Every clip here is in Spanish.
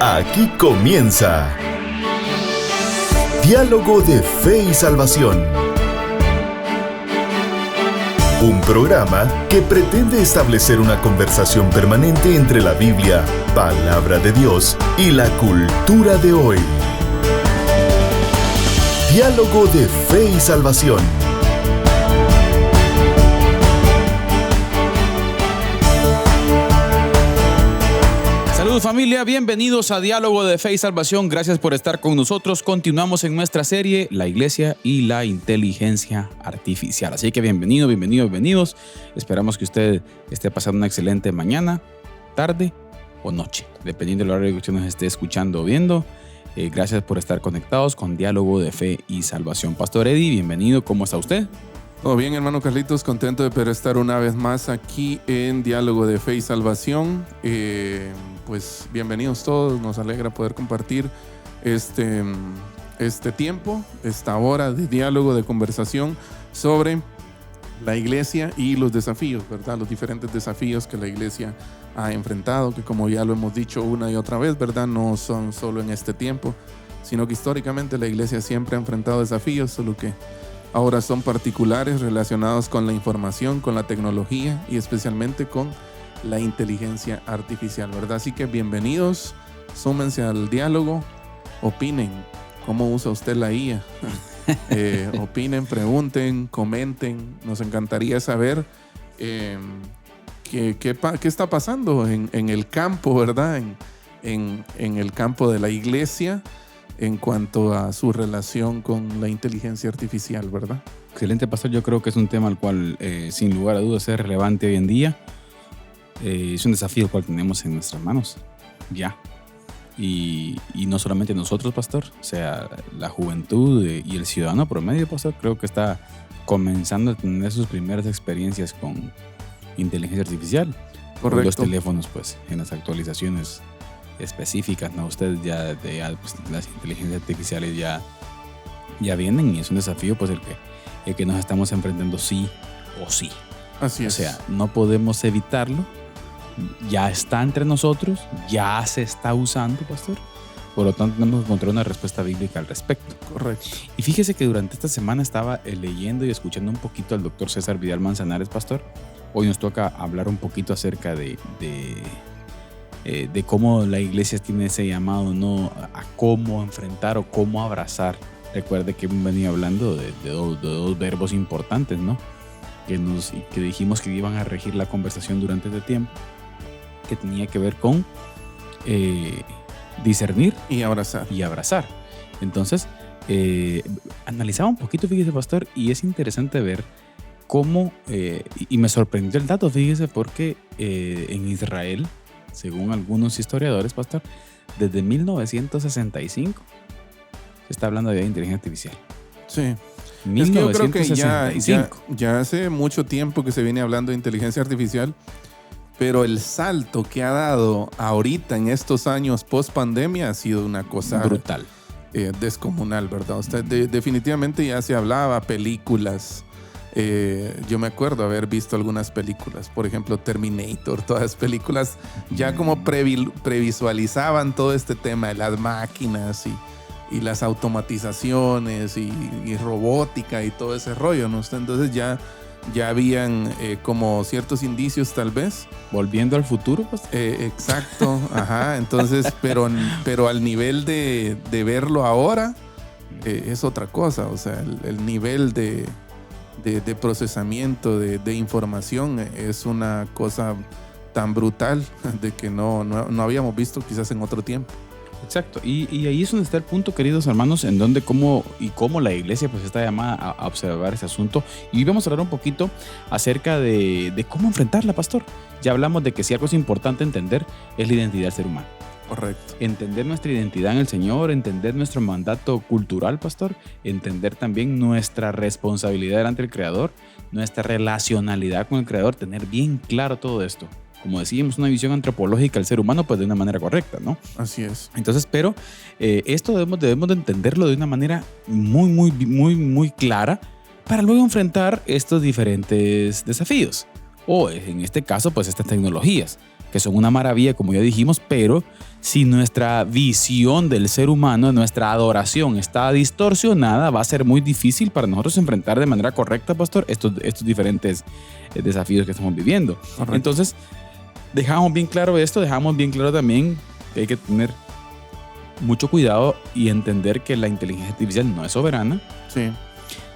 Aquí comienza Diálogo de Fe y Salvación. Un programa que pretende establecer una conversación permanente entre la Biblia, palabra de Dios, y la cultura de hoy. Diálogo de Fe y Salvación. Saludos familia, bienvenidos a Diálogo de Fe y Salvación. Gracias por estar con nosotros. Continuamos en nuestra serie La Iglesia y la Inteligencia Artificial. Así que bienvenidos. Esperamos que usted esté pasando una excelente mañana, tarde o noche, dependiendo del horario que usted nos esté escuchando o viendo. Gracias por estar conectados con Diálogo de Fe y Salvación. Pastor Eddie, bienvenido. ¿Cómo está usted? Todo bien, hermano Carlitos, contento de poder estar una vez más aquí en Diálogo de Fe y Salvación. Pues bienvenidos todos, nos alegra poder compartir este tiempo, esta hora de diálogo, de conversación sobre la iglesia y los desafíos, ¿verdad? Los diferentes desafíos que la iglesia ha enfrentado, que como ya lo hemos dicho una y otra vez, ¿verdad? No son solo en este tiempo, sino que históricamente la iglesia siempre ha enfrentado desafíos, solo que ahora son particulares relacionados con la información, con la tecnología y especialmente con la inteligencia artificial, ¿verdad? Así que bienvenidos, súmense al diálogo, opinen cómo usa usted la IA, opinen, pregunten, comenten. Nos encantaría saber qué está pasando en el campo, ¿verdad? En el campo de la iglesia en cuanto a su relación con la inteligencia artificial, ¿verdad? Excelente, pastor. Yo creo que es un tema al cual, sin lugar a dudas, es relevante hoy en día. Es un desafío el cual tenemos en nuestras manos, ya. Y no solamente nosotros, pastor, o sea, la juventud y el ciudadano promedio, pastor, creo que está comenzando a tener sus primeras experiencias con inteligencia artificial. Correcto. Los teléfonos, pues, en las actualizaciones específicas, ¿no? Ustedes pues, las inteligencias artificiales ya vienen y es un desafío, pues, el que nos estamos enfrentando sí o sí. Así es. O sea, no podemos evitarlo. Ya está entre nosotros, ya se está usando, pastor. Por lo tanto, tenemos que encontrar una respuesta bíblica al respecto. Correcto. Y fíjese que durante esta semana estaba leyendo y escuchando un poquito al doctor César Vidal Manzanares, pastor. Hoy nos toca hablar un poquito acerca de cómo la iglesia tiene ese llamado, ¿no? A cómo enfrentar o cómo abrazar. Recuerde que hemos venido hablando de dos verbos importantes, ¿no? Que dijimos que iban a regir la conversación durante este tiempo, que tenía que ver con discernir y abrazar. Entonces, analizaba un poquito, fíjese, pastor, y es interesante ver cómo, y me sorprendió el dato, fíjese, porque en Israel, según algunos historiadores, pastor, desde 1965 se está hablando de inteligencia artificial. Sí. 1965. Es que yo creo que ya hace mucho tiempo que se viene hablando de inteligencia artificial, pero el salto que ha dado ahorita en estos años post pandemia ha sido una cosa brutal, descomunal, ¿verdad? Definitivamente ya se hablaba, películas. Yo me acuerdo haber visto algunas películas, por ejemplo Terminator, todas las películas ya como previsualizaban todo este tema de las máquinas y las automatizaciones y robótica y todo ese rollo, ¿no? Entonces ya habían como ciertos indicios tal vez. Volviendo al futuro, pues. Exacto, ajá. Entonces, pero al nivel de verlo ahora es otra cosa. O sea, el nivel de procesamiento de información es una cosa tan brutal de que no habíamos visto quizás en otro tiempo. Exacto, y ahí es donde está el punto, queridos hermanos, en donde cómo la iglesia pues está llamada a observar ese asunto. Y hoy vamos a hablar un poquito acerca de cómo enfrentarla, pastor. Ya hablamos de que si algo es importante entender es la identidad del ser humano. Correcto. Entender nuestra identidad en el Señor, entender nuestro mandato cultural, pastor, entender también nuestra responsabilidad delante del Creador, nuestra relacionalidad con el Creador, tener bien claro todo esto. Como decíamos, una visión antropológica del ser humano, pues de una manera correcta, ¿no? Así es. Entonces, pero esto debemos de entenderlo de una manera muy clara para luego enfrentar estos diferentes desafíos. O en este caso, pues estas tecnologías, que son una maravilla, como ya dijimos, pero si nuestra visión del ser humano, nuestra adoración está distorsionada, va a ser muy difícil para nosotros enfrentar de manera correcta, pastor, estos diferentes desafíos que estamos viviendo. Correcto. Entonces, dejamos bien claro esto, dejamos bien claro también que hay que tener mucho cuidado y entender que la inteligencia artificial no es soberana. Sí,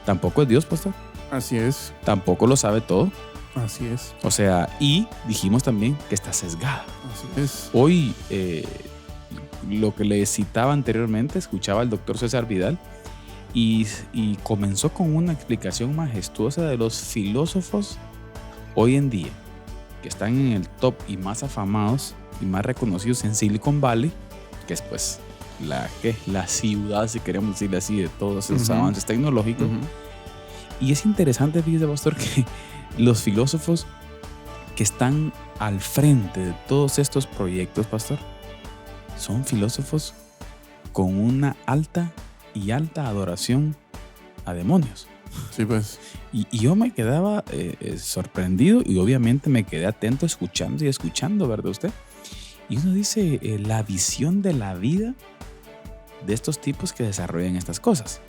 Tampoco es Dios, pastor. así es, Tampoco lo sabe todo. así es, O sea, y dijimos también que está sesgada. así es. Hoy, lo que le citaba anteriormente, escuchaba al doctor César Vidal y comenzó con una explicación majestuosa de los filósofos hoy en día, que están en el top y más afamados y más reconocidos en Silicon Valley, que es pues la ciudad, si queremos decirle así, de todos esos avances tecnológicos. Y es interesante, fíjese, pastor, que los filósofos que están al frente de todos estos proyectos, pastor, son filósofos con una alta adoración a demonios. Sí, pues. Y yo me quedaba sorprendido y obviamente me quedé atento escuchando, ¿verdad usted? Y uno dice, la visión de la vida de estos tipos que desarrollan estas cosas.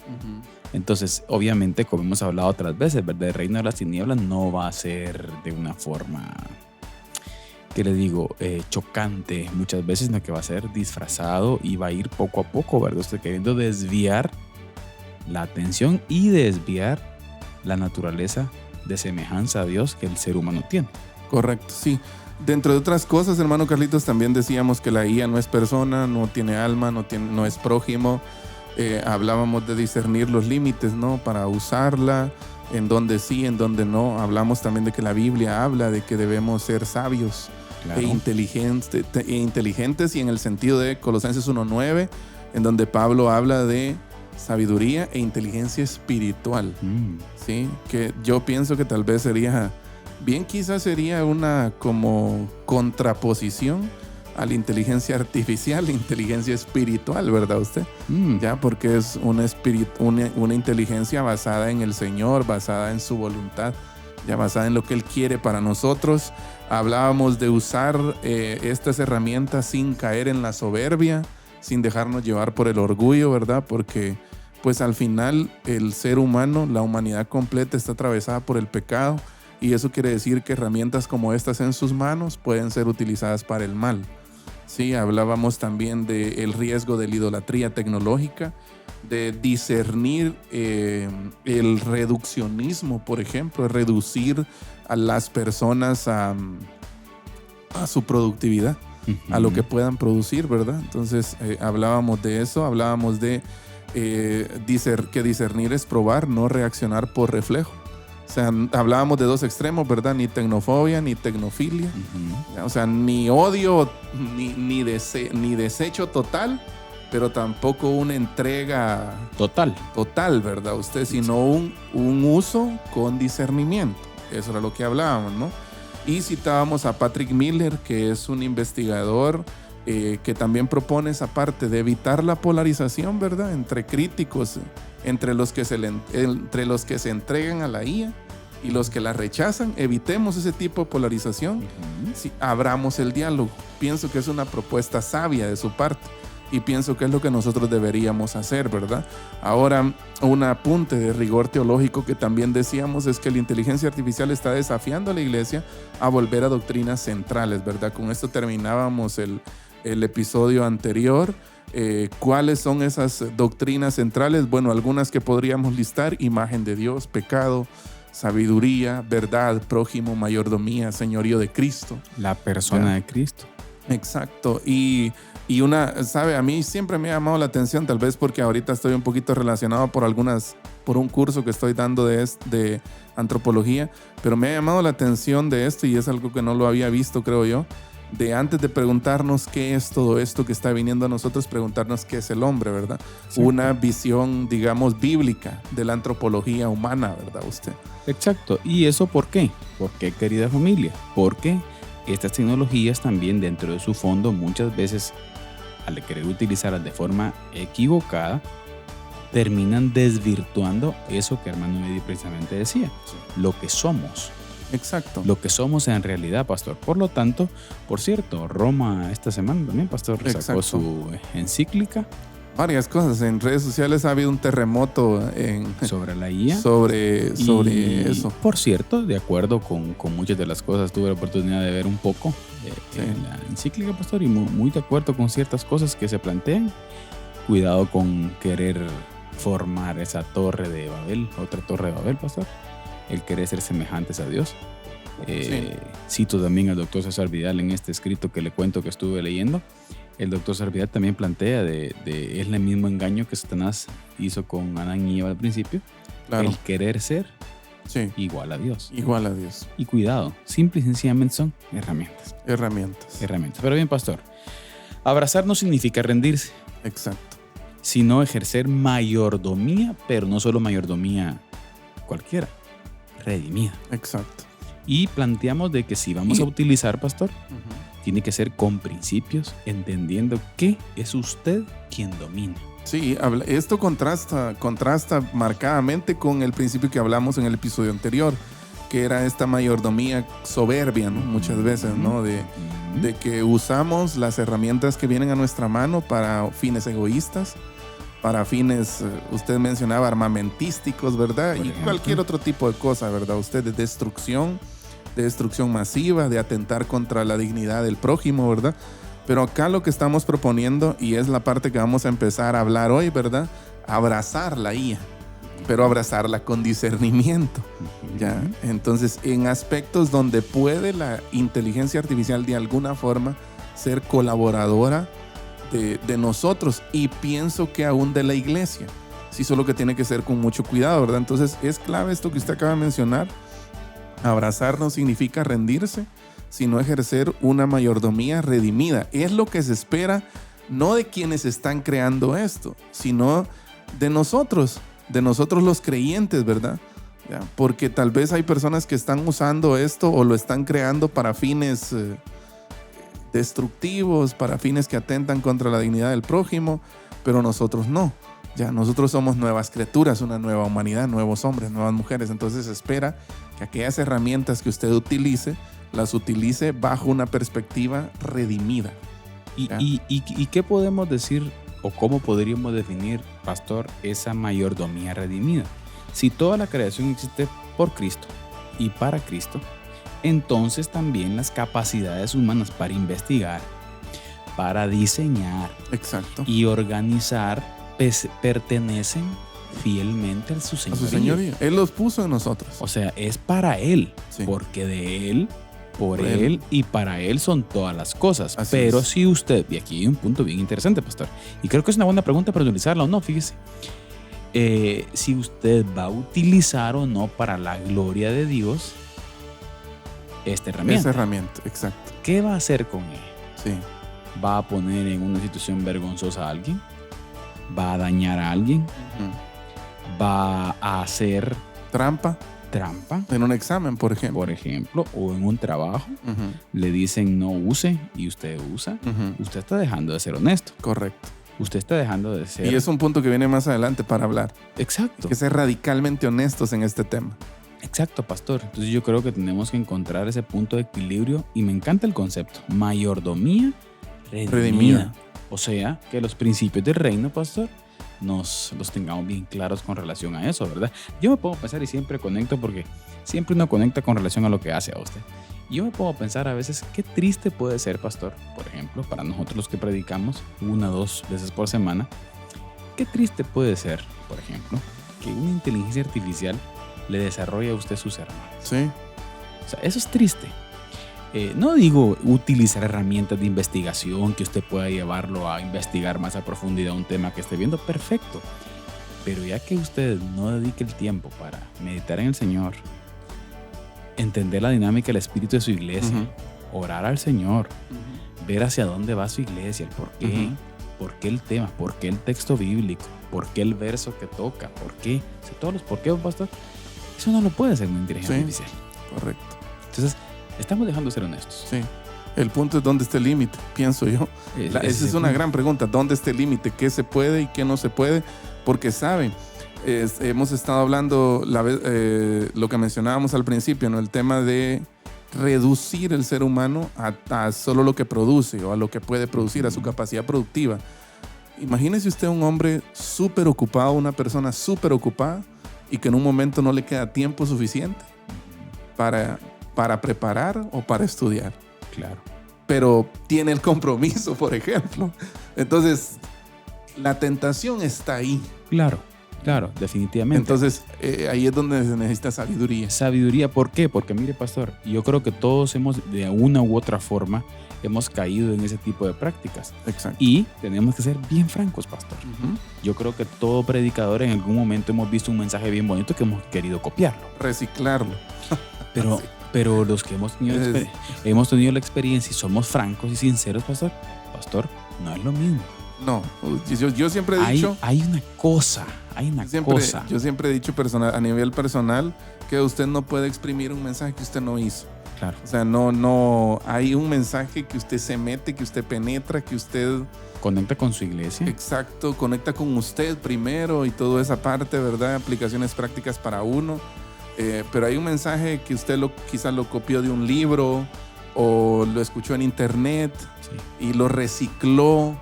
Entonces, obviamente, como hemos hablado otras veces, ¿verdad? El reino de las tinieblas no va a ser de una forma, ¿qué le digo? Chocante muchas veces, sino que va a ser disfrazado y va a ir poco a poco, ¿verdad? Usted queriendo desviar la atención y desviar la naturaleza de semejanza a Dios que el ser humano tiene. Correcto, sí. Dentro de otras cosas, hermano Carlitos, también decíamos que la IA no es persona, no tiene alma, no es prójimo. Hablábamos de discernir los límites, ¿no? Para usarla, en donde sí, en donde no. Hablamos también de que la Biblia habla de que debemos ser sabios, Claro. e inteligentes, y en el sentido de Colosenses 1:9, en donde Pablo habla de sabiduría e inteligencia espiritual. ¿Sí? Que yo pienso que tal vez quizás sería una como contraposición a la inteligencia artificial, la inteligencia espiritual, ¿verdad usted? Ya, porque es una inteligencia basada en el Señor, basada en su voluntad, ya basada en lo que Él quiere para nosotros. Hablábamos de usar estas herramientas sin caer en la soberbia, sin dejarnos llevar por el orgullo, ¿verdad? Porque pues al final el ser humano, la humanidad completa está atravesada por el pecado, y eso quiere decir que herramientas como estas en sus manos pueden ser utilizadas para el mal. Sí, hablábamos también del riesgo de la idolatría tecnológica, de discernir el reduccionismo, por ejemplo, reducir a las personas a su productividad, a lo que puedan producir, ¿verdad? Entonces hablábamos de eso, hablábamos de que discernir es probar, no reaccionar por reflejo. O sea, hablábamos de dos extremos, ¿verdad? Ni tecnofobia, ni tecnofilia. O sea, ni odio, ni desecho total, pero tampoco una entrega total, ¿verdad? Usted, sino un uso con discernimiento. Eso era lo que hablábamos, ¿no? Y citábamos a Patrick Miller, que es un investigador que también propone esa parte de evitar la polarización, ¿verdad? Entre críticos, entre los que se entregan a la IA y los que la rechazan. Evitemos ese tipo de polarización. Sí, abramos el diálogo. Pienso que es una propuesta sabia de su parte, y pienso que es lo que nosotros deberíamos hacer, ¿verdad? Ahora, un apunte de rigor teológico que también decíamos es que la inteligencia artificial está desafiando a la iglesia a volver a doctrinas centrales, ¿verdad? Con esto terminábamos el episodio anterior. ¿Cuáles son esas doctrinas centrales? Bueno, algunas que podríamos listar: imagen de Dios, pecado, sabiduría, verdad, prójimo, mayordomía, señorío de Cristo. La persona de Cristo. Exacto. Y ¿sabe? A mí siempre me ha llamado la atención, tal vez porque ahorita estoy un poquito relacionado por un curso que estoy dando de antropología, pero me ha llamado la atención de esto, y es algo que no lo había visto, creo yo, de antes de preguntarnos qué es todo esto que está viniendo a nosotros, preguntarnos qué es el hombre, ¿verdad? Sí. Una visión, digamos, bíblica de la antropología humana, ¿verdad usted? Exacto. ¿Y eso por qué? ¿Por qué, querida familia? Porque estas tecnologías también, dentro de su fondo, muchas veces, al querer utilizarlas de forma equivocada, terminan desvirtuando eso que hermano Eddie precisamente decía, lo que somos. Exacto. lo que somos en realidad, pastor. Por lo tanto, por cierto, Roma esta semana también, pastor, sacó Exacto. su encíclica Varias cosas. En redes sociales ha habido un terremoto sobre la IA. sobre Y, eso. por cierto, de acuerdo con muchas de las cosas, tuve la oportunidad de ver un poco en la encíclica, pastor, y muy de acuerdo con ciertas cosas que se plantean. Cuidado con querer formar esa torre de Babel, otra torre de Babel, pastor. El querer ser semejantes a Dios. Cito también al doctor César Vidal en este escrito que le cuento que estuve leyendo. El doctor César Vidal también plantea es el mismo engaño que Satanás hizo con Adán y Eva al principio. Claro. El querer ser Sí. igual a Dios. Igual a Dios. Y cuidado, simple y sencillamente son herramientas. Herramientas. Pero bien, pastor, abrazar no significa rendirse, Exacto. sino ejercer mayordomía, pero no solo mayordomía cualquiera, redimida. Exacto. Y planteamos de que si vamos a utilizar, pastor, tiene que ser con principios, entendiendo que es usted quien domina. Sí, esto contrasta marcadamente con el principio que hablamos en el episodio anterior, que era esta mayordomía soberbia, ¿no? Muchas veces, ¿no? De que usamos las herramientas que vienen a nuestra mano para fines egoístas, para fines, usted mencionaba, armamentísticos, ¿verdad? Por Y ejemplo. cualquier otro tipo de cosa, ¿verdad? Usted de destrucción masiva, de atentar contra la dignidad del prójimo, ¿verdad? Pero acá lo que estamos proponiendo, y es la parte que vamos a empezar a hablar hoy, ¿verdad? Abrazar la IA, pero abrazarla con discernimiento, ¿ya? Entonces, en aspectos donde puede la inteligencia artificial de alguna forma ser colaboradora de nosotros, y pienso que aún de la iglesia, sí, solo que tiene que ser con mucho cuidado, ¿verdad? Entonces, es clave esto que usted acaba de mencionar. Abrazar no significa rendirse, sino ejercer una mayordomía redimida. Es lo que se espera, no de quienes están creando esto, sino de nosotros los creyentes, ¿verdad? ¿Ya? Porque tal vez hay personas que están usando esto o lo están creando para fines destructivos, para fines que atentan contra la dignidad del prójimo, pero nosotros no. Ya, nosotros somos nuevas criaturas, una nueva humanidad, nuevos hombres, nuevas mujeres. Entonces se espera que aquellas herramientas que usted utilice, las utilice bajo una perspectiva redimida. ¿Y qué podemos decir o cómo podríamos definir, pastor, esa mayordomía redimida? Si toda la creación existe por Cristo y para Cristo, entonces también las capacidades humanas para investigar, para diseñar Exacto. y organizar pertenecen fielmente a su A su señorío. señoría. Él los puso en nosotros. O sea, es para Él, Sí. porque de Él, por Por él Él. y para Él son todas las cosas. Así Pero es. si usted, y aquí hay un punto bien interesante, pastor, y creo que es una buena pregunta para utilizarla o no, fíjese. Si usted va a utilizar o no para la gloria de Dios esta herramienta. Esa herramienta, exacto. ¿Qué va a hacer con ella? Sí. ¿Va a poner en una situación vergonzosa a alguien? ¿Va a dañar a alguien? ¿Va a hacer Trampa trampa? en un examen, por ejemplo. Por ejemplo, o en un trabajo, Ujú, le dicen no use y usted usa. ujú. Usted está dejando de ser honesto. Correcto. Usted está dejando de ser... Y es un punto que viene más adelante para hablar. Exacto. Hay que ser radicalmente honestos en este tema. Exacto, pastor. Entonces yo creo que tenemos que encontrar ese punto de equilibrio y me encanta el concepto. Mayordomía redimida. O sea, que los principios del reino, pastor, los tengamos bien claros con relación a eso, ¿verdad? Yo me pongo a pensar y siempre conecto porque siempre uno conecta con relación a lo que hace a usted. Y yo me pongo a pensar a veces qué triste puede ser, pastor, por ejemplo, para nosotros los que predicamos 1 o 2 veces por semana. Qué triste puede ser, por ejemplo, que una inteligencia artificial le desarrolle a usted sus hermanos. Sí. O sea, eso es triste. No digo utilizar herramientas de investigación que usted pueda llevarlo a investigar más a profundidad un tema que esté viendo, perfecto. Pero ya que usted no dedique el tiempo para meditar en el Señor, entender la dinámica del espíritu de su iglesia, orar al Señor, ver hacia dónde va su iglesia, el por qué, por qué el tema, por qué el texto bíblico, por qué el verso que toca, por qué, o sea, todos los por qué, pastor, eso no lo puede hacer una inteligencia artificial. Correcto. Entonces, estamos dejando de ser honestos. Sí. El punto es dónde está el límite, pienso yo. Esa es una gran pregunta. ¿Dónde está el límite? ¿Qué se puede y qué no se puede? Porque saben, hemos estado hablando lo que mencionábamos al principio, ¿no? El tema de reducir el ser humano a solo lo que produce o a lo que puede producir, a su capacidad productiva. Imagínese usted un hombre súper ocupado, una persona súper ocupada y que en un momento no le queda tiempo suficiente para preparar o para estudiar. Claro. Pero tiene el compromiso, por ejemplo. Entonces, la tentación está ahí. Claro, definitivamente. Entonces, ahí es donde se necesita sabiduría. Sabiduría, ¿por qué? Porque mire, pastor, yo creo que todos de una u otra forma, hemos caído en ese tipo de prácticas. Exacto. Y tenemos que ser bien francos, pastor. Yo creo que todo predicador en algún momento hemos visto un mensaje bien bonito que hemos querido copiarlo. Reciclarlo. Pero los que hemos tenido la experiencia y somos francos y sinceros, pastor, no es lo mismo. No, yo siempre he dicho... Hay una cosa. Yo siempre he dicho a nivel personal que usted no puede exprimir un mensaje que usted no hizo. Claro. O sea, no hay un mensaje que usted se mete, que usted penetra, que usted... Conecta con su iglesia. Exacto, conecta con usted primero y toda esa parte, ¿verdad? Aplicaciones prácticas para uno. Pero hay un mensaje que usted quizás lo copió de un libro o lo escuchó en internet y lo recicló.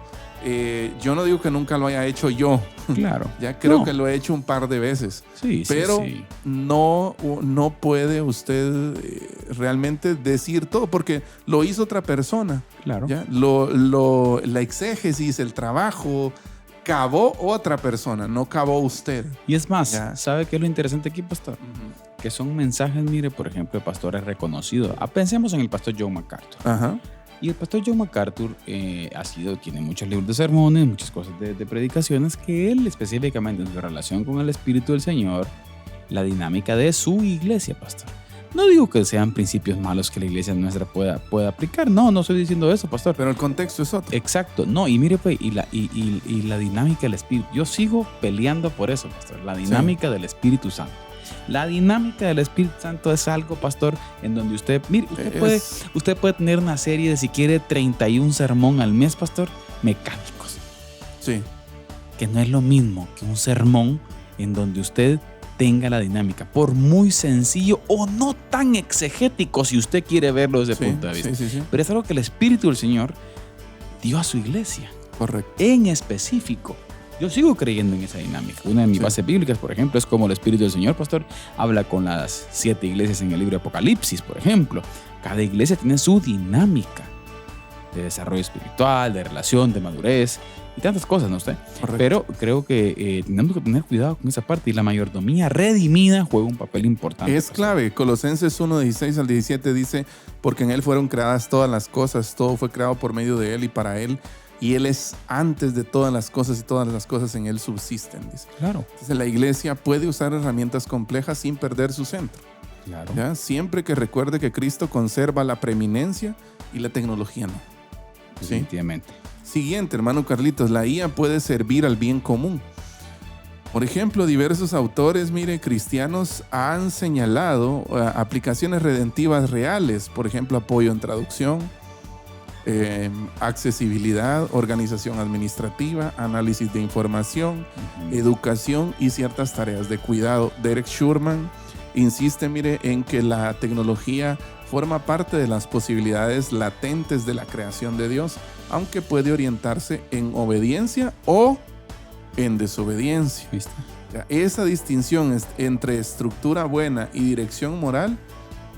Yo no digo que nunca lo haya hecho yo. Claro. Ya creo que lo he hecho un par de veces. Pero no puede usted realmente decir todo porque lo hizo otra persona. Claro. ¿Ya? La exégesis, el trabajo, cavó otra persona, no cavó usted. Y es más, ¿sabe qué es lo interesante aquí, pastor? Que son mensajes, mire, por ejemplo, de pastores reconocidos. Pensemos en el pastor John MacArthur. Ajá. Y el pastor John MacArthur tiene muchos libros de sermones, muchas cosas de predicaciones que él específicamente en su relación con el Espíritu del Señor, la dinámica de su iglesia, pastor. No digo que sean principios malos que la iglesia nuestra pueda aplicar, no estoy diciendo eso, pastor. Pero el contexto es otro. Exacto, no, y mire pues, y la dinámica del Espíritu, yo sigo peleando por eso, pastor, la dinámica del Espíritu Santo. La dinámica del Espíritu Santo es algo, pastor, en donde usted puede tener una serie de, si quiere, 31 sermón al mes, pastor, mecánicos. Sí. Que no es lo mismo que un sermón en donde usted tenga la dinámica, por muy sencillo o no tan exegético, si usted quiere verlo desde ese punto de vista. Sí. Pero es algo que el Espíritu del Señor dio a su iglesia. Correcto. En específico. Yo sigo creyendo en esa dinámica. Una de mis bases bíblicas, por ejemplo, es como el Espíritu del Señor, pastor, habla con las 7 iglesias en el libro de Apocalipsis, por ejemplo. Cada iglesia tiene su dinámica de desarrollo espiritual, de relación, de madurez y tantas cosas, ¿no usted? Correcto. Pero creo que tenemos que tener cuidado con esa parte y la mayordomía redimida juega un papel importante. Es clave. Colosenses 1:16 al 17 dice, porque en Él fueron creadas todas las cosas, todo fue creado por medio de Él y para Él. Y Él es antes de todas las cosas y todas las cosas en Él subsisten, dice. Claro. Entonces la iglesia puede usar herramientas complejas sin perder su centro. Claro. ¿Ya? Siempre que recuerde que Cristo conserva la preeminencia y la tecnología no. ¿Sí? Definitivamente. Siguiente, hermano Carlitos, la IA puede servir al bien común. Por ejemplo, diversos autores, cristianos han señalado aplicaciones redentivas reales. Por ejemplo, apoyo en traducción, accesibilidad, organización administrativa, análisis de información, educación y ciertas tareas de cuidado. Derek Schurman insiste, en que la tecnología forma parte de las posibilidades latentes de la creación de Dios, aunque puede orientarse en obediencia o en desobediencia. ¿Viste? Esa distinción entre estructura buena y dirección moral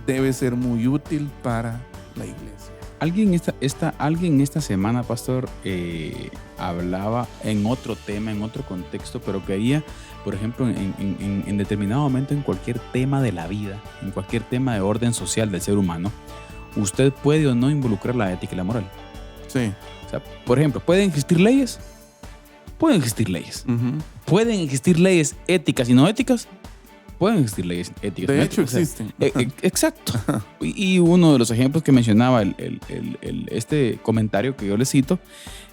debe ser muy útil para la iglesia. Alguien esta semana, pastor, hablaba en otro tema, en otro contexto, pero quería, por ejemplo, en determinado momento, en cualquier tema de la vida, en cualquier tema de orden social del ser humano, usted puede o no involucrar la ética y la moral. Sí. O sea, por ejemplo, ¿pueden existir leyes? Pueden existir leyes. ¿Pueden existir leyes éticas y no éticas? Pueden existir leyes éticas. De hecho, existen. Exacto. Y uno de los ejemplos que mencionaba este comentario que yo le cito,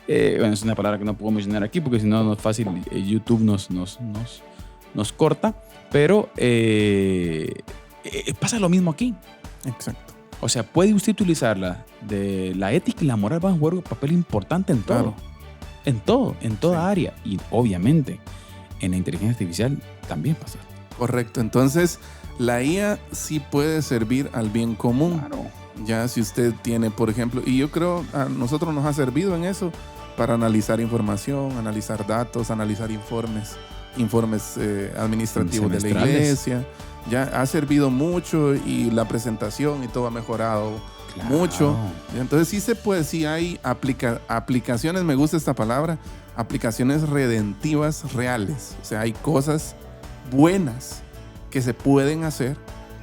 es una palabra que no puedo mencionar aquí porque si no, no es fácil, YouTube nos corta, pero pasa lo mismo aquí. Exacto. O sea, puede usted utilizarla de la ética y la moral, van a jugar un papel importante en todo. Claro. En toda área. Y obviamente, en la inteligencia artificial también, pastor. Correcto. Entonces, la IA sí puede servir al bien común. Claro. Ya si usted tiene, por ejemplo, y yo creo a nosotros nos ha servido en eso para analizar información, analizar datos, analizar informes administrativos de la iglesia. Ya ha servido mucho y la presentación y todo ha mejorado mucho. Entonces sí se puede, sí hay aplicaciones, me gusta esta palabra, aplicaciones redentivas reales. O sea, hay cosas buenas que se pueden hacer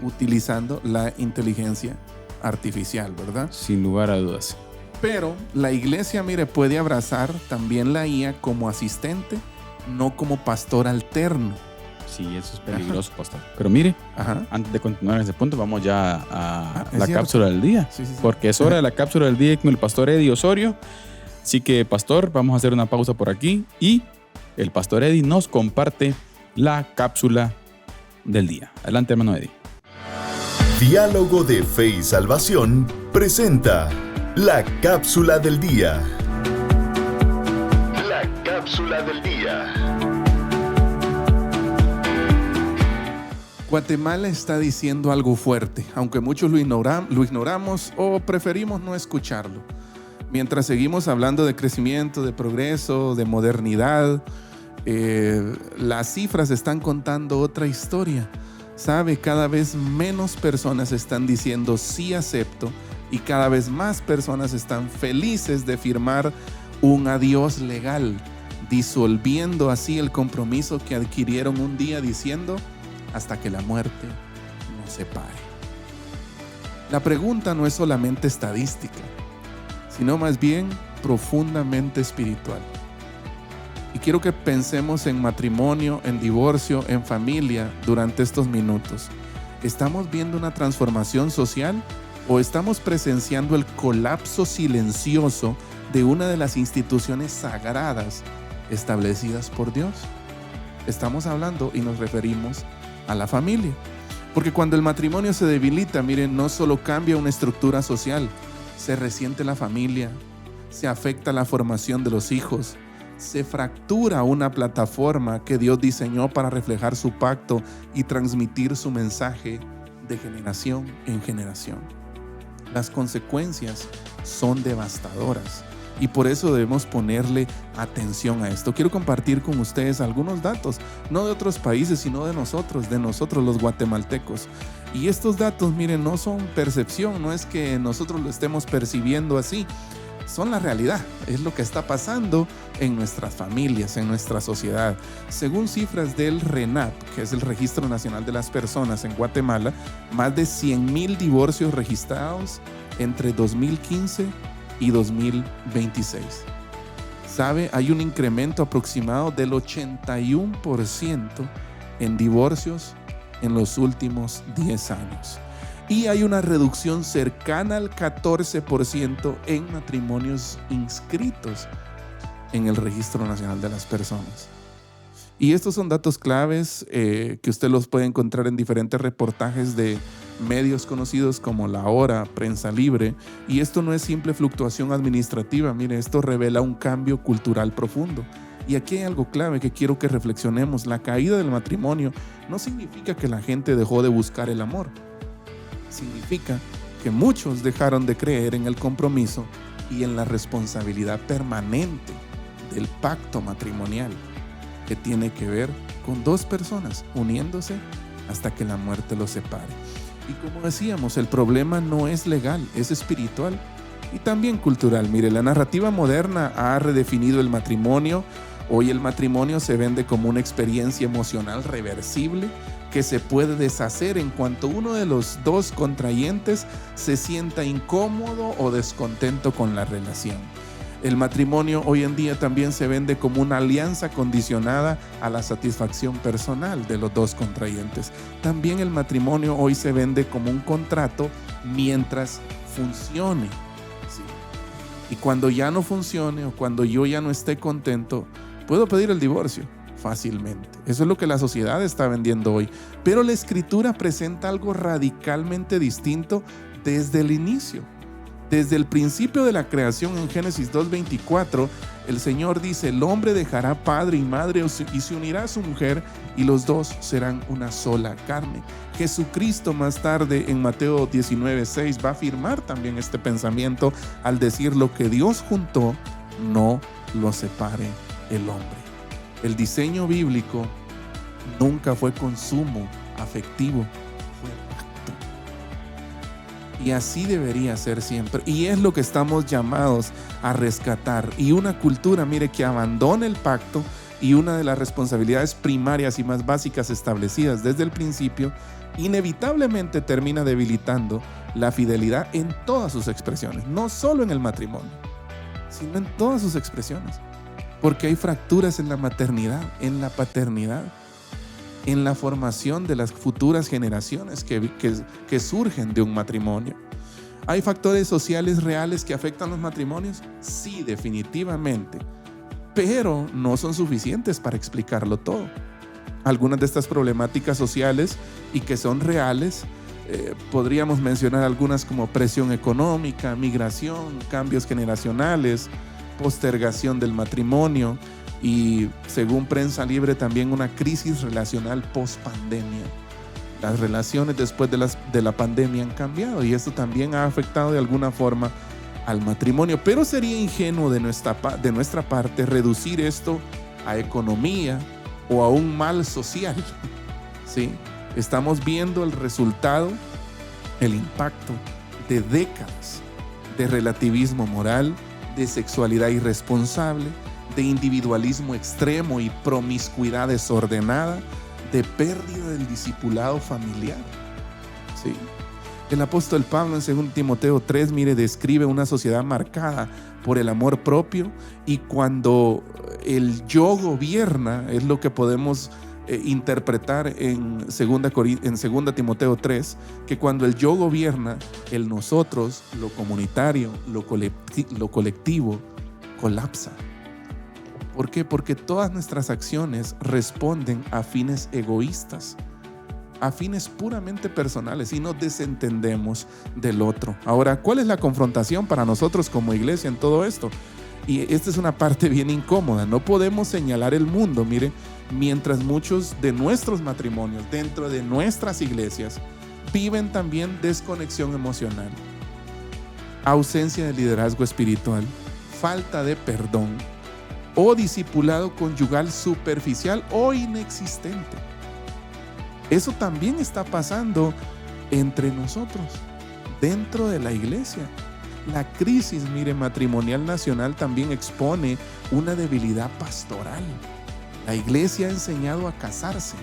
utilizando la inteligencia artificial, ¿verdad? Sin lugar a dudas. Pero la iglesia, mire, puede abrazar también la IA como asistente, no como pastor alterno. Sí, eso es peligroso, pastor. Pero mire, antes de continuar en ese punto, vamos ya a la cápsula del día. Sí. Porque es hora de la cápsula del día con el pastor Eddie Osorio. Así que, pastor, vamos a hacer una pausa por aquí y el pastor Eddie nos comparte la cápsula del día. Adelante, hermano Eddie. Diálogo de Fe y Salvación presenta la cápsula del día. La cápsula del día. Guatemala está diciendo algo fuerte, aunque muchos lo ignoramos o preferimos no escucharlo. Mientras seguimos hablando de crecimiento, de progreso, de modernidad, las cifras están contando otra historia. ¿Sabe? Cada vez menos personas están diciendo sí acepto y cada vez más personas están felices de firmar un adiós legal, disolviendo así el compromiso que adquirieron un día diciendo hasta que la muerte nos separe. La pregunta no es solamente estadística, sino más bien profundamente espiritual. Y quiero que pensemos en matrimonio, en divorcio, en familia durante estos minutos. ¿Estamos viendo una transformación social o estamos presenciando el colapso silencioso de una de las instituciones sagradas establecidas por Dios? Estamos hablando y nos referimos a la familia. Porque cuando el matrimonio se debilita, miren, no solo cambia una estructura social, se resiente la familia, se afecta la formación de los hijos, se fractura una plataforma que Dios diseñó para reflejar su pacto y transmitir su mensaje de generación en generación. Las consecuencias son devastadoras y por eso debemos ponerle atención a esto. Quiero compartir con ustedes algunos datos, no de otros países, sino de nosotros los guatemaltecos. Y estos datos, miren, no son percepción, no es que nosotros lo estemos percibiendo así, son la realidad, es lo que está pasando en nuestras familias, en nuestra sociedad. Según cifras del RENAP, que es el Registro Nacional de las Personas en Guatemala, más de 100,000 divorcios registrados entre 2015 y 2026. ¿Sabe? Hay un incremento aproximado del 81% en divorcios en los últimos 10 años. Y hay una reducción cercana al 14% en matrimonios inscritos en el Registro Nacional de las Personas. Y estos son datos claves que usted los puede encontrar en diferentes reportajes de medios conocidos como La Hora, Prensa Libre. Y esto no es simple fluctuación administrativa, mire, esto revela un cambio cultural profundo. Y aquí hay algo clave que quiero que reflexionemos. La caída del matrimonio no significa que la gente dejó de buscar el amor. Significa que muchos dejaron de creer en el compromiso y en la responsabilidad permanente del pacto matrimonial, que tiene que ver con dos personas uniéndose hasta que la muerte los separe. Y como decíamos, el problema no es legal, es espiritual y también cultural. Mire, la narrativa moderna ha redefinido el matrimonio. Hoy el matrimonio se vende como una experiencia emocional reversible que se puede deshacer en cuanto uno de los dos contrayentes se sienta incómodo o descontento con la relación. El matrimonio hoy en día también se vende como una alianza condicionada a la satisfacción personal de los dos contrayentes. También el matrimonio hoy se vende como un contrato mientras funcione. ¿Sí? Y cuando ya no funcione o cuando yo ya no esté contento, puedo pedir el divorcio fácilmente. Eso es lo que la sociedad está vendiendo hoy. Pero la Escritura presenta algo radicalmente distinto desde el inicio. Desde el principio de la creación en Génesis 2:24, el Señor dice: el hombre dejará padre y madre y se unirá a su mujer y los dos serán una sola carne. Jesucristo más tarde en Mateo 19:6 va a afirmar también este pensamiento al decir: lo que Dios juntó, no lo separe el hombre. El diseño bíblico nunca fue consumo afectivo, fue pacto. Y así debería ser siempre. Y es lo que estamos llamados a rescatar. Y una cultura, mire, que abandone el pacto y una de las responsabilidades primarias y más básicas establecidas desde el principio, inevitablemente termina debilitando la fidelidad en todas sus expresiones. No solo en el matrimonio, sino en todas sus expresiones. Porque hay fracturas en la maternidad, en la paternidad, en la formación de las futuras generaciones que surgen de un matrimonio. ¿Hay factores sociales reales que afectan los matrimonios? Sí, definitivamente, pero no son suficientes para explicarlo todo. Algunas de estas problemáticas sociales y que son reales, podríamos mencionar algunas como presión económica, migración, cambios generacionales, postergación del matrimonio y, según Prensa Libre, también una crisis relacional post-pandemia. Las relaciones después de la pandemia han cambiado y esto también ha afectado de alguna forma al matrimonio, pero sería ingenuo de nuestra parte reducir esto a economía o a un mal social. ¿Sí? Estamos viendo el resultado, el impacto de décadas de relativismo moral, de sexualidad irresponsable, de individualismo extremo y promiscuidad desordenada, de pérdida del discipulado familiar. ¿Sí? El apóstol Pablo en 2 Timoteo 3, mire, describe una sociedad marcada por el amor propio, y cuando el yo gobierna, es lo que podemos interpretar en 2 Timoteo 3, que cuando el yo gobierna, el nosotros, lo comunitario, lo colectivo, colapsa. ¿Por qué? Porque todas nuestras acciones responden a fines egoístas, a fines puramente personales, y nos desentendemos del otro. Ahora, ¿cuál es la confrontación para nosotros como iglesia en todo esto? Y esta es una parte bien incómoda. No podemos señalar el mundo, mire, mientras muchos de nuestros matrimonios dentro de nuestras iglesias viven también desconexión emocional, ausencia de liderazgo espiritual, falta de perdón o discipulado conyugal superficial o inexistente. Eso también está pasando entre nosotros, dentro de la iglesia. La crisis, mire, matrimonial nacional también expone una debilidad pastoral. La iglesia ha enseñado a casarse,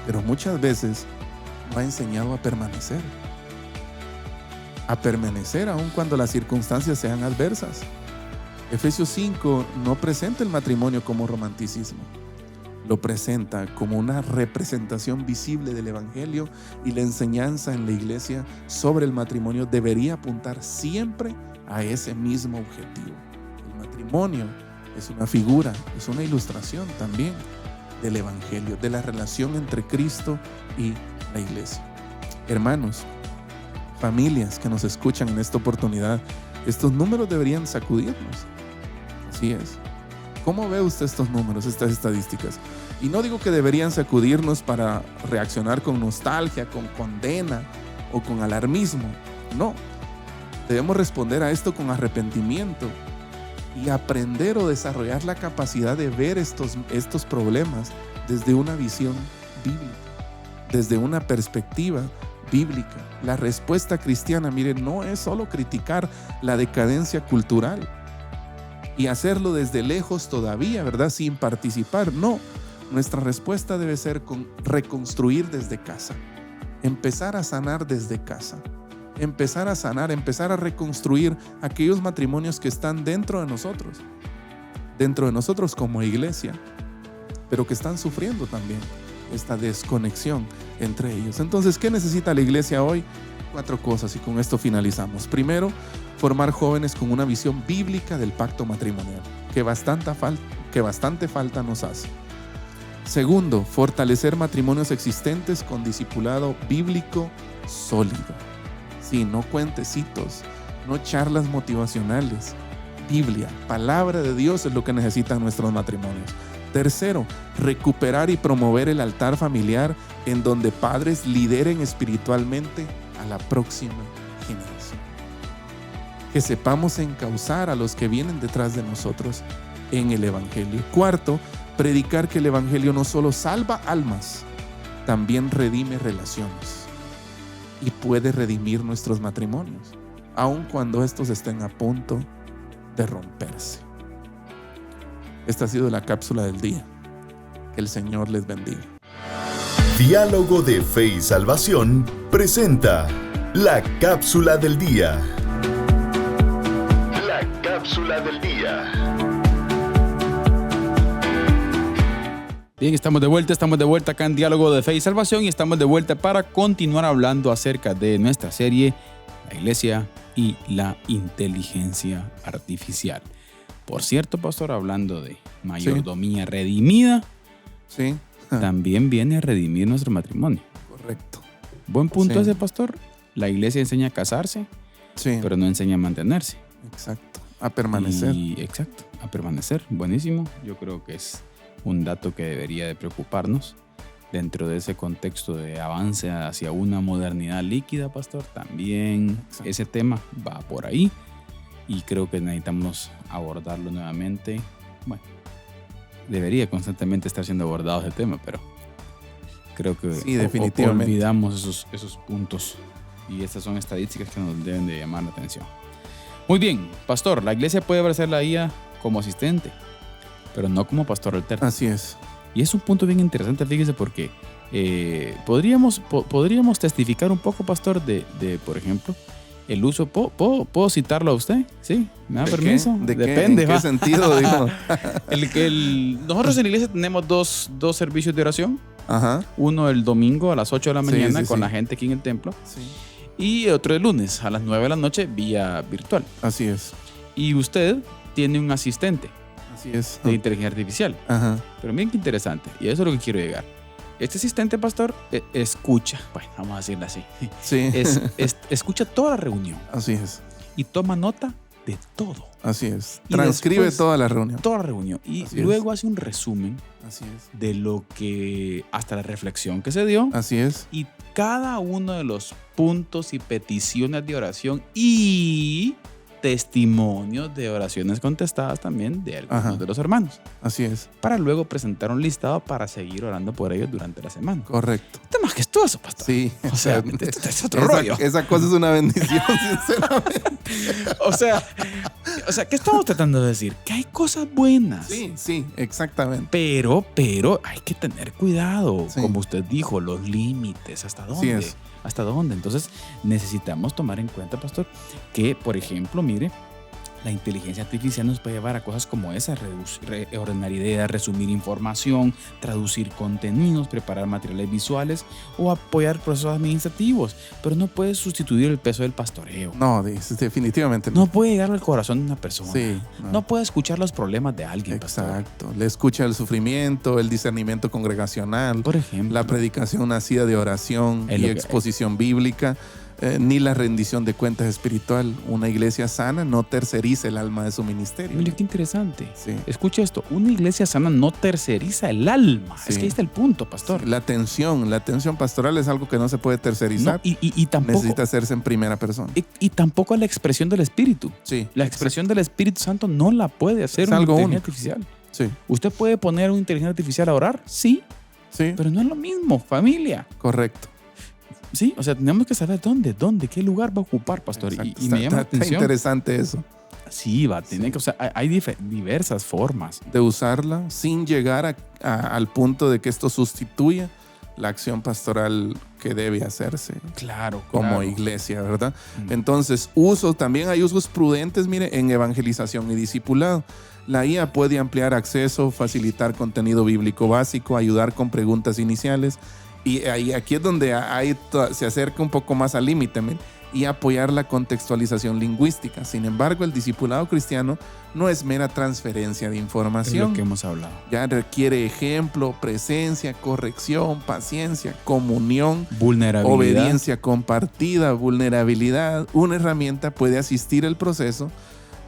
pero muchas veces no ha enseñado a permanecer aun cuando las circunstancias sean adversas. Efesios 5 no presenta el matrimonio como romanticismo, lo presenta como una representación visible del evangelio, y la enseñanza en la iglesia sobre el matrimonio debería apuntar siempre a ese mismo objetivo. El matrimonio es una figura, es una ilustración también del evangelio, de la relación entre Cristo y la iglesia. Hermanos, familias que nos escuchan en esta oportunidad, estos números deberían sacudirnos. Así es. ¿Cómo ve usted estos números, estas estadísticas? Y no digo que deberían sacudirnos para reaccionar con nostalgia, con condena o con alarmismo. No. Debemos responder a esto con arrepentimiento y aprender o desarrollar la capacidad de ver estos problemas desde una visión bíblica, desde una perspectiva bíblica. La respuesta cristiana, miren, no es solo criticar la decadencia cultural y hacerlo desde lejos todavía, ¿verdad? Sin participar. No, nuestra respuesta debe ser con reconstruir desde casa, empezar a sanar desde casa, empezar a sanar, empezar a reconstruir aquellos matrimonios que están dentro de nosotros como iglesia, pero que están sufriendo también esta desconexión entre ellos. Entonces, ¿qué necesita la iglesia hoy? 4 cosas, y con esto finalizamos. Primero, formar jóvenes con una visión bíblica del pacto matrimonial, que bastante falta nos hace. Segundo, fortalecer matrimonios existentes con discipulado bíblico sólido. Sí, no cuentecitos, no charlas motivacionales. Biblia, palabra de Dios es lo que necesitan nuestros matrimonios. Tercero, recuperar y promover el altar familiar en donde padres lideren espiritualmente a la próxima generación. Que sepamos encauzar a los que vienen detrás de nosotros en el Evangelio. Cuarto, predicar que el Evangelio no solo salva almas, también redime relaciones y puede redimir nuestros matrimonios, aun cuando estos estén a punto de romperse. Esta ha sido la cápsula del día. Que el Señor les bendiga. Diálogo de Fe y Salvación presenta la cápsula del día. La cápsula del día. Bien, estamos de vuelta acá en Diálogo de Fe y Salvación y estamos de vuelta para continuar hablando acerca de nuestra serie La Iglesia y la Inteligencia Artificial. Por cierto, pastor, hablando de mayordomía redimida, Sí. también viene a redimir nuestro matrimonio. Correcto. Buen punto Sí. ese, pastor. La iglesia enseña a casarse, Sí. pero no enseña a mantenerse. Exacto. A permanecer. Exacto, a permanecer. Buenísimo. Yo creo que es un dato que debería de preocuparnos dentro de ese contexto de avance hacia una modernidad líquida, pastor. También Exacto. ese tema va por ahí y creo que necesitamos abordarlo nuevamente. Bueno, debería constantemente estar siendo abordado ese tema, pero creo que Sí, definitivamente. olvidamos esos puntos y estas son estadísticas que nos deben de llamar la atención. Muy bien, pastor, la iglesia puede ofrecer la IA como asistente, pero no como pastor alterno. Así es. Y es un punto bien interesante, fíjese, porque podríamos testificar un poco, pastor, de por ejemplo, el uso. ¿Puedo citarlo a usted? ¿Sí? ¿Me da ¿De permiso? qué? ¿De qué? Depende, ¿En qué va. sentido, dijo? Nosotros en la iglesia tenemos dos servicios de oración. Ajá. Uno el domingo a las 8 de la Sí, mañana sí, con sí. la gente aquí en el templo. Sí. Y otro el lunes a las 9 de la noche vía virtual. Así es. Y usted tiene un asistente Así es. de inteligencia artificial. Ajá. Pero miren qué interesante. Y eso es lo que quiero llegar. Este asistente, pastor, escucha. Bueno, vamos a decirlo así. Sí. Escucha toda la reunión Así es. y toma nota de todo. Así es. Y Transcribe después- toda la reunión. Toda la reunión. Y Así es. luego hace un resumen Así es. de lo que, hasta la reflexión que se dio. Así es. Y cada uno de los puntos y peticiones de oración y testimonios de oraciones contestadas también de algunos Ajá. de los hermanos, Así es. para luego presentar un listado para seguir orando por ellos durante la semana. Correcto. Está majestuoso, pastor. Sí. O sea, este es otro rollo. Esa cosa es una bendición, sinceramente. O sea, ¿qué estamos tratando de decir? Que hay cosas buenas. Sí, sí, exactamente. Pero hay que tener cuidado, Sí. como usted dijo, los límites, ¿hasta dónde? es. ¿Hasta dónde? Entonces necesitamos tomar en cuenta, pastor, que, por ejemplo, mire, la inteligencia artificial nos puede llevar a cosas como esa, ordenar ideas, resumir información, traducir contenidos, preparar materiales visuales o apoyar procesos administrativos, pero no puede sustituir el peso del pastoreo. No, definitivamente No puede llegar al corazón de una persona. Sí. No puede escuchar los problemas de alguien, pastor. Exacto. Le escucha el sufrimiento, el discernimiento congregacional, Por ejemplo. la predicación nacida de oración Es y lo que- exposición bíblica, ni la rendición de cuentas espiritual. Una iglesia sana no terceriza el alma de su ministerio. Mire, qué interesante. Sí. Escucha esto, una iglesia sana no terceriza el alma. Es Sí. que ahí está el punto, pastor. La atención pastoral es algo que no se puede No, tercerizar. y tampoco, Necesita hacerse en primera persona. y tampoco la expresión del Espíritu. Sí. La expresión del Espíritu Santo no la puede hacer Es una algo inteligencia único. artificial. Sí. ¿Usted puede poner una inteligencia artificial a orar? Sí, Sí. pero no es lo mismo, familia. Correcto. Sí, o sea, tenemos que saber dónde, qué lugar va a ocupar, pastor. Exacto. Y me llama la Está atención. interesante eso. Sí, va a tener que, o sea, hay diversas formas. De usarla sin llegar al punto de que esto sustituya la acción pastoral que debe hacerse Claro, como claro. iglesia, ¿verdad? Mm. Entonces, también hay usos prudentes, mire, en evangelización y discipulado. La IA puede ampliar acceso, facilitar contenido bíblico básico, ayudar con preguntas iniciales. Y aquí es donde se acerca un poco más al límite. Mire. y apoyar la contextualización lingüística. Sin embargo, el discipulado cristiano no es mera transferencia de Es información. lo que hemos hablado. Ya requiere ejemplo, presencia, corrección, paciencia, comunión, Vulnerabilidad. obediencia compartida, vulnerabilidad. Una herramienta puede asistir el proceso,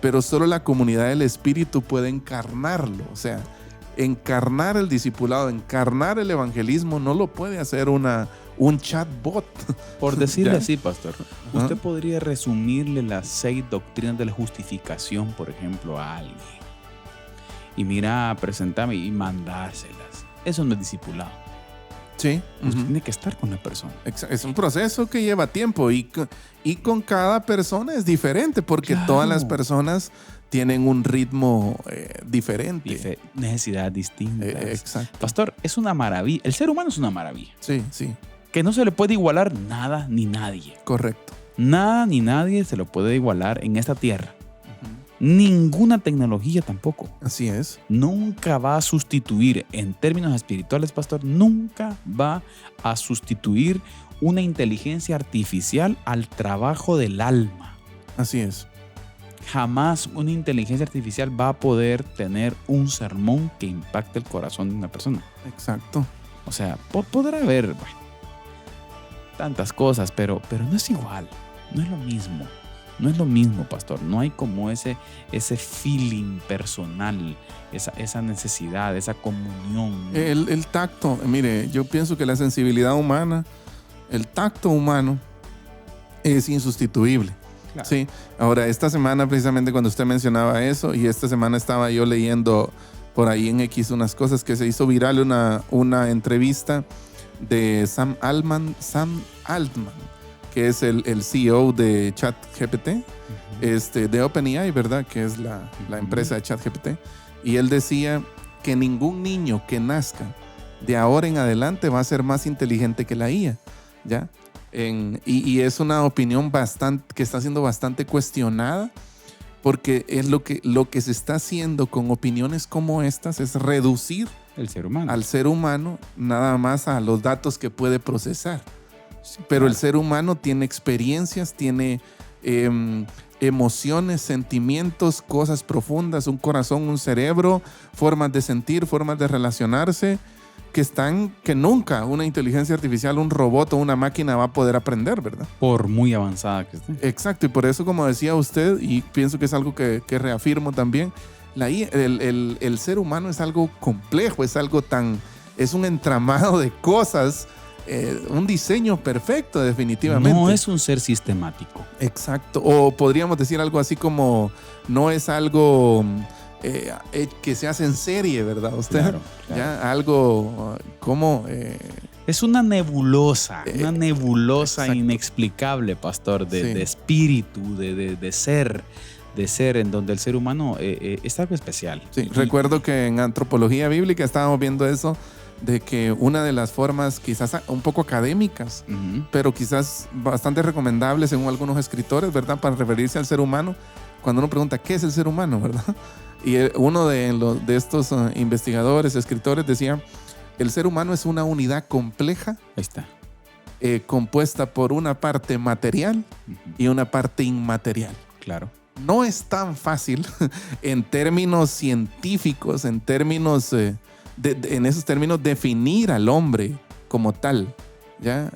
pero solo la comunidad del Espíritu puede encarnarlo. O sea, encarnar el discipulado, encarnar el evangelismo, no lo puede hacer un chatbot. Por decirle ¿Ya? así, pastor, usted podría resumirle las 6 doctrinas de la justificación, por ejemplo, a alguien. Y mira, presentarme y mandárselas. Eso no es discipulado. Sí. Usted tiene que estar con la persona. Es un proceso que lleva tiempo y con cada persona es diferente porque Claro. todas las personas tienen un ritmo diferente. Necesidades distintas. Exacto. Pastor, es una maravilla. El ser humano es una maravilla. Sí, sí, Que no se le puede igualar nada ni nadie. correcto. Nada ni nadie se lo puede igualar en esta tierra. Ninguna tecnología tampoco. Así es. Nunca va a sustituir, en términos espirituales, pastor, nunca va a sustituir una inteligencia artificial al trabajo del alma. Así es. Jamás una inteligencia artificial va a poder tener un sermón que impacte el corazón de una persona. Exacto. O sea, podrá haber tantas cosas, pero no es igual. No es lo mismo. No es lo mismo, pastor. No hay como ese feeling personal, esa necesidad, esa comunión. El tacto, mire, yo pienso que la sensibilidad humana, el tacto humano es insustituible. Claro. Sí. Ahora, esta semana precisamente cuando usted mencionaba eso, y esta semana estaba yo leyendo por ahí en X unas cosas que se hizo viral, una entrevista de Sam Altman, que es el CEO de ChatGPT, de OpenAI, ¿verdad? Que es la empresa de ChatGPT. Y él decía que ningún niño que nazca de ahora en adelante va a ser más inteligente que la IA, ¿ya? Y es una opinión que está siendo bastante cuestionada, porque es lo que se está haciendo con opiniones como estas es reducir El ser humano. al ser humano nada más a los datos que puede procesar. Sí, Pero claro. el ser humano tiene experiencias, tiene emociones, sentimientos, cosas profundas, un corazón, un cerebro, formas de sentir, formas de relacionarse, que nunca una inteligencia artificial, un robot o una máquina va a poder aprender, ¿verdad? Por muy avanzada que esté. Exacto, y por eso, como decía usted, y pienso que es algo que reafirmo también, el ser humano es algo complejo, es un entramado de cosas, un diseño perfecto, definitivamente. No es un ser sistemático. Exacto, o podríamos decir algo así como, no es algo que se hace en serie, ¿verdad? Usted, Claro, claro. ya algo como... Es una nebulosa exacto. inexplicable, pastor, Sí. de espíritu, de ser, en donde el ser humano es algo especial. Sí, Y- recuerdo que en antropología bíblica estábamos viendo eso, de que una de las formas quizás un poco académicas, Ujú. pero quizás bastante recomendables según algunos escritores, ¿verdad? Para referirse al ser humano, cuando uno pregunta, ¿qué es el ser humano, verdad? Y uno de estos investigadores, escritores, decía, el ser humano es una unidad compleja, Ahí está. compuesta por una parte material Ujú. y una parte inmaterial. Claro. No es tan fácil en términos científicos, en esos términos definir al hombre como tal. ¿Ya?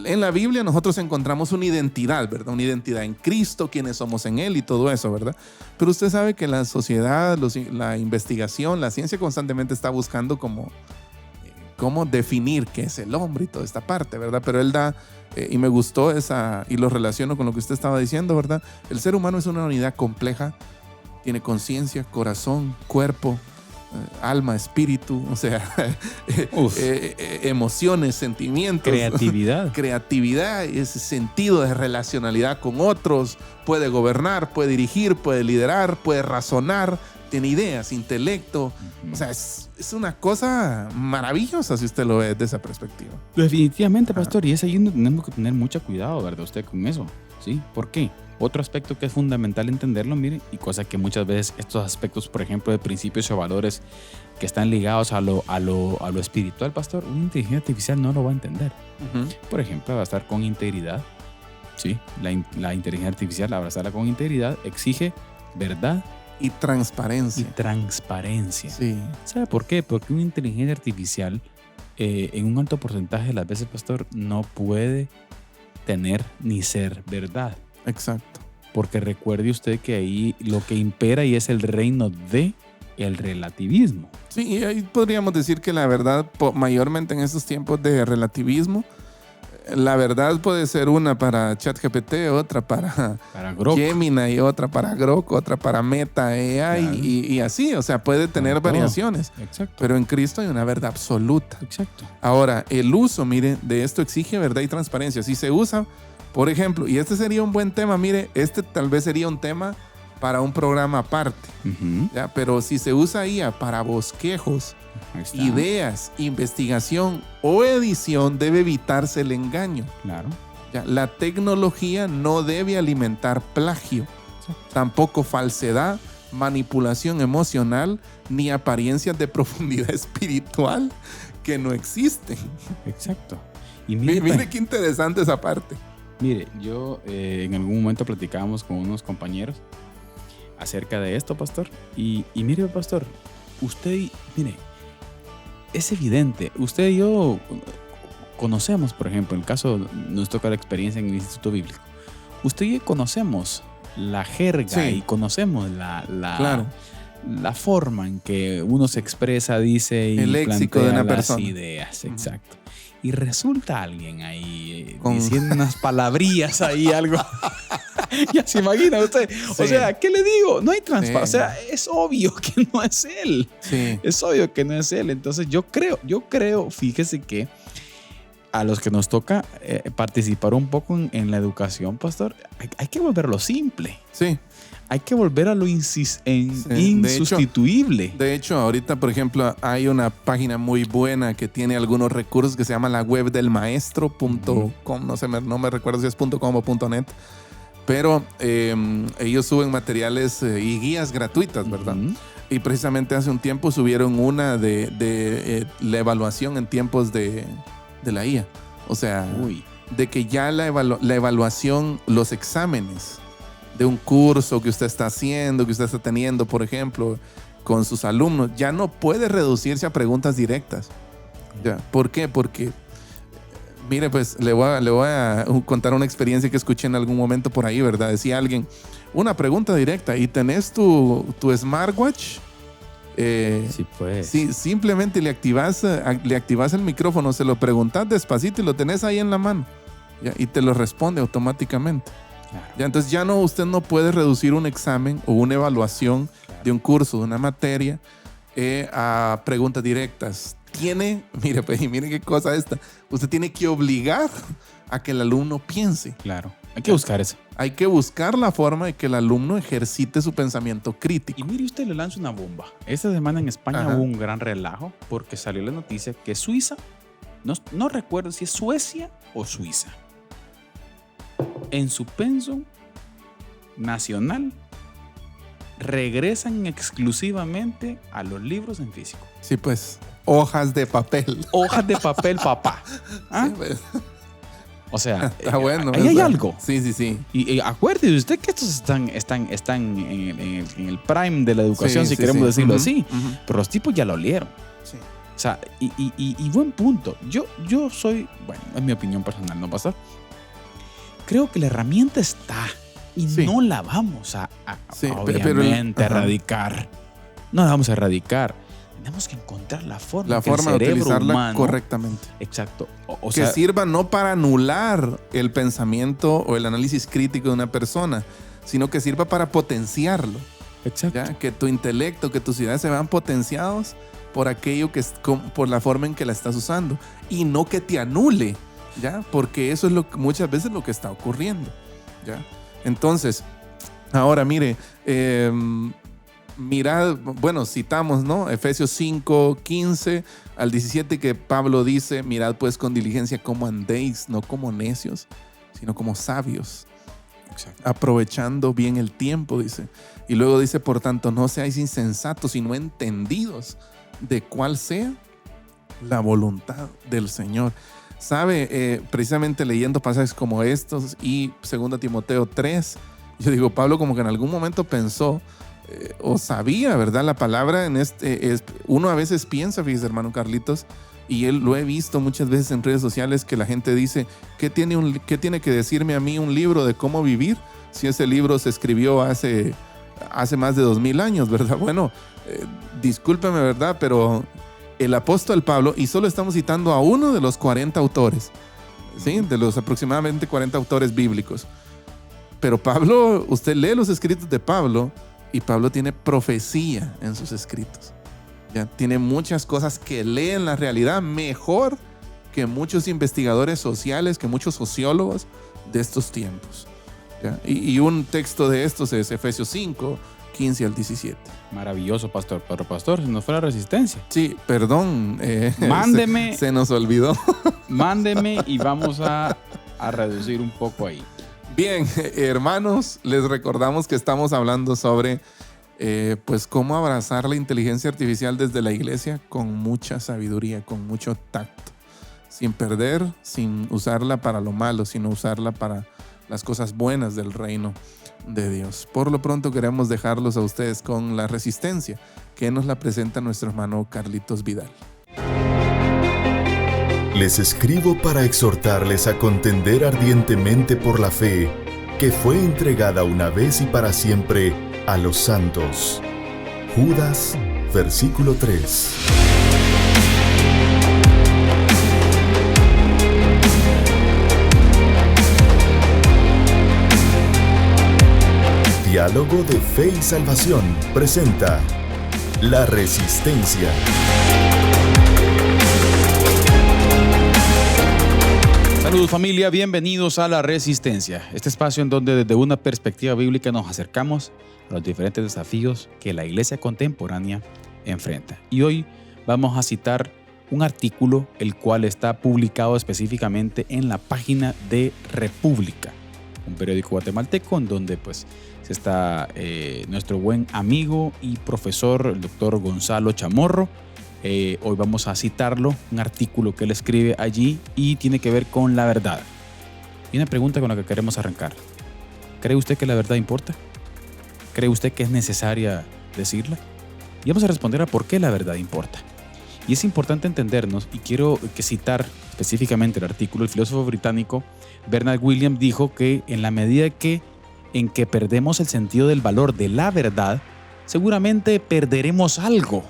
En la Biblia nosotros encontramos una identidad, ¿verdad? Una identidad en Cristo, quienes somos en Él y todo eso, ¿verdad? Pero usted sabe que la sociedad, la investigación, la ciencia constantemente está buscando cómo definir qué es el hombre y toda esta parte, ¿verdad? Pero él da, y me gustó y lo relaciono con lo que usted estaba diciendo, ¿verdad? El ser humano es una unidad compleja, tiene conciencia, corazón, cuerpo, alma, espíritu, o sea, emociones, sentimientos, Creatividad. ese sentido de relacionalidad con otros, puede gobernar, puede dirigir, puede liderar, puede razonar, tiene ideas, intelecto. O sea, es una cosa maravillosa si usted lo ve desde esa perspectiva. Definitivamente, pastor. Y es ahí donde tenemos que tener mucho cuidado, ¿verdad? Usted con eso. ¿Sí? ¿Por qué? Otro aspecto que es fundamental entenderlo, mire, y cosa que muchas veces estos aspectos, por ejemplo, de principios o valores que están ligados a lo espiritual, pastor, una inteligencia artificial no lo va a entender. Por ejemplo, va a estar con integridad, Sí, la inteligencia artificial, abrazarla con integridad, exige verdad Y y transparencia. transparencia. Sí. ¿Sabe por qué? Porque una inteligencia artificial, en un alto porcentaje de las veces, pastor, no puede tener ni ser verdad. Exacto. Porque recuerde usted que ahí lo que impera y es el reino de el relativismo. Sí, y ahí podríamos decir que la verdad, mayormente en estos tiempos de relativismo, la verdad puede ser una para ChatGPT, otra para Grok. Gemini, otra para Grok, otra para Meta AI, Claro. y así, o sea, puede tener Para todo. variaciones. Exacto. Pero en Cristo hay una verdad absoluta. Exacto. Ahora, el uso, mire, de esto exige verdad y transparencia. Si se usa, por ejemplo, y este sería un buen tema, mire, este tal vez sería un tema para un programa aparte, Ujú. ¿ya? Pero si se usa IA para bosquejos, Ahí está. ideas, investigación o edición, debe evitarse el engaño. Claro. ¿Ya? La tecnología no debe alimentar plagio, tampoco falsedad, manipulación emocional, ni apariencias de profundidad espiritual que no existen. Exacto. Y mire, Mire qué interesante esa parte. mire, yo en algún momento platicábamos con unos compañeros acerca de esto, pastor. Y mire, pastor, usted, mire, es evidente, usted y yo conocemos, por ejemplo, en el caso, nos toca la experiencia en el Instituto Bíblico. Usted y yo conocemos la jerga Sí. y conocemos Claro. la forma en que uno se expresa, dice y El léxico de plantea una las persona. ideas, Ujú. exacto. Y resulta alguien ahí Con- diciendo unas palabrillas ahí, algo. Ya se imagina usted. Sí. O sea, ¿qué le digo? No hay transparencia. Sí. O sea, es obvio que no es él. Sí. Es obvio que no es él. Entonces yo creo, fíjese que a los que nos toca participar un poco en la educación, pastor, hay que volverlo simple. Sí. Hay que volver a lo insustituible. De hecho, ahorita, por ejemplo, hay una página muy buena que tiene algunos recursos que se llama la web del maestro.com. No me recuerdo si es .com o .net. Pero ellos suben materiales y guías gratuitas, ¿verdad? Ujú. Y precisamente hace un tiempo subieron una de la evaluación en tiempos de la IA. O sea, Uy. de que ya la evaluación, los exámenes de un curso que usted está haciendo, que usted está teniendo, por ejemplo, con sus alumnos, ya no puede reducirse a preguntas directas. ¿Ya? ¿Por qué? Porque, mire, pues le voy a contar una experiencia que escuché en algún momento por ahí, ¿verdad? Decía alguien, una pregunta directa, ¿y tenés tu smartwatch? Sí, pues. Sí, simplemente le activas el micrófono, se lo preguntas despacito y lo tenés ahí en la mano, ¿ya? Y te lo responde automáticamente. Claro. Ya, entonces usted no puede reducir un examen o una evaluación de un curso, de una materia, a preguntas directas. Mire qué cosa esta. Usted tiene que obligar a que el alumno piense. Claro. Hay que buscar eso. Hay que buscar la forma de que el alumno ejercite su pensamiento crítico. Y mire, usted le lanza una bomba. Esta semana en España Ajá. hubo un gran relajo porque salió la noticia que Suiza, no recuerdo si es Suecia o Suiza, en su pensum nacional regresan exclusivamente a los libros en físico. Sí, pues, hojas de papel. Hojas de papel, papá. ¿Ah? Sí, pues. O sea, Está bueno. ahí hay ¿verdad? algo. Sí, sí, sí. Y acuérdese usted que estos están en el prime de la educación, Sí, si sí, queremos sí. decirlo Ujú, así. ujú. Pero los tipos ya lo olieron. Sí. O sea, y buen punto. Yo soy, bueno, es mi opinión personal, ¿no, pastor? Creo que la herramienta está y Sí. no la vamos a Sí, obviamente ajá. erradicar. No la vamos a erradicar. Tenemos que encontrar la forma, La que el forma de cerebro utilizarla humano, correctamente. exacto. O Que sea, sirva no para anular el pensamiento o el análisis crítico de una persona, sino que sirva para potenciarlo. exacto. ¿Ya? Que tu intelecto, que tus ideas se vean potenciados por aquello que por la forma en que la estás usando y no que te anule, ¿ya? Porque eso es muchas veces lo que está ocurriendo, ¿ya? Entonces, ahora mire, mirad, bueno, citamos, ¿no? Efesios 5, 15 al 17, que Pablo dice, mirad pues con diligencia cómo andéis, no como necios, sino como sabios, Exacto. aprovechando bien el tiempo, dice. Y luego dice, por tanto, no seáis insensatos, sino entendidos de cuál sea la voluntad del Señor. Sabe, precisamente leyendo pasajes como estos y 2 Timoteo 3, yo digo, Pablo como que en algún momento pensó o sabía, ¿verdad? La palabra uno a veces piensa, fíjese, hermano Carlitos, y él lo he visto muchas veces en redes sociales, que la gente dice, ¿qué tiene que decirme a mí un libro de cómo vivir si ese libro se escribió hace más de 2000 años, ¿verdad? Bueno, discúlpeme, ¿verdad? Pero el apóstol Pablo, y solo estamos citando a uno de los 40 autores, ¿sí? De los aproximadamente 40 autores bíblicos. Pero Pablo, usted lee los escritos de Pablo y Pablo tiene profecía en sus escritos. Ya tiene muchas cosas que leen la realidad mejor que muchos investigadores sociales, que muchos sociólogos de estos tiempos. ¿Ya? Y un texto de estos es Efesios 5, 15 al 17. Maravilloso, pastor. Pero pastor, nos fue la resistencia. Sí, perdón. Mándeme. Se nos olvidó. Mándeme y vamos a reducir un poco ahí. Bien, hermanos, les recordamos que estamos hablando sobre pues cómo abrazar la inteligencia artificial desde la iglesia con mucha sabiduría, con mucho tacto, sin perder, sin usarla para lo malo, sino usarla para las cosas buenas del reino de Dios. Por lo pronto queremos dejarlos a ustedes con la resistencia que nos la presenta nuestro hermano Carlitos Vidal. Les escribo para exhortarles a contender ardientemente por la fe que fue entregada una vez y para siempre a los santos. Judas, versículo 3. Diálogo de Fe y Salvación presenta La Resistencia. Saludos familia, bienvenidos a La Resistencia, este espacio en donde desde una perspectiva bíblica nos acercamos a los diferentes desafíos que la iglesia contemporánea enfrenta. Y hoy vamos a citar un artículo el cual está publicado específicamente en la página de República, un periódico guatemalteco en donde pues está nuestro buen amigo y profesor, el doctor Gonzalo Chamorro. Hoy vamos a citarlo, un artículo que él escribe allí y tiene que ver con la verdad. Y una pregunta con la que queremos arrancar. ¿Cree usted que la verdad importa? ¿Cree usted que es necesaria decirla? Y vamos a responder a por qué la verdad importa. Y es importante entendernos, y quiero citar específicamente el artículo. El filósofo británico Bernard Williams dijo que en la medida en que perdemos el sentido del valor de la verdad, seguramente perderemos algo.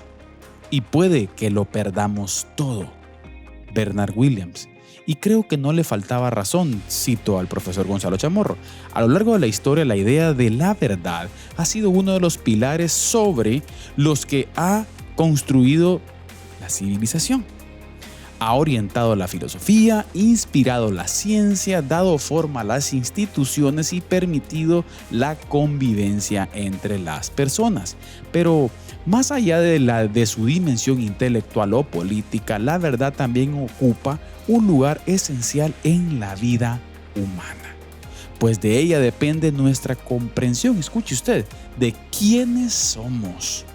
Y puede que lo perdamos todo. Bernard Williams. Y creo que no le faltaba razón, cito al profesor Gonzalo Chamorro. A lo largo de la historia, la idea de la verdad ha sido uno de los pilares sobre los que ha construido la civilización. Ha orientado la filosofía, inspirado la ciencia, dado forma a las instituciones y permitido la convivencia entre las personas. Pero más allá de su dimensión intelectual o política, la verdad también ocupa un lugar esencial en la vida humana. Pues de ella depende nuestra comprensión, escuche usted, de quiénes somos,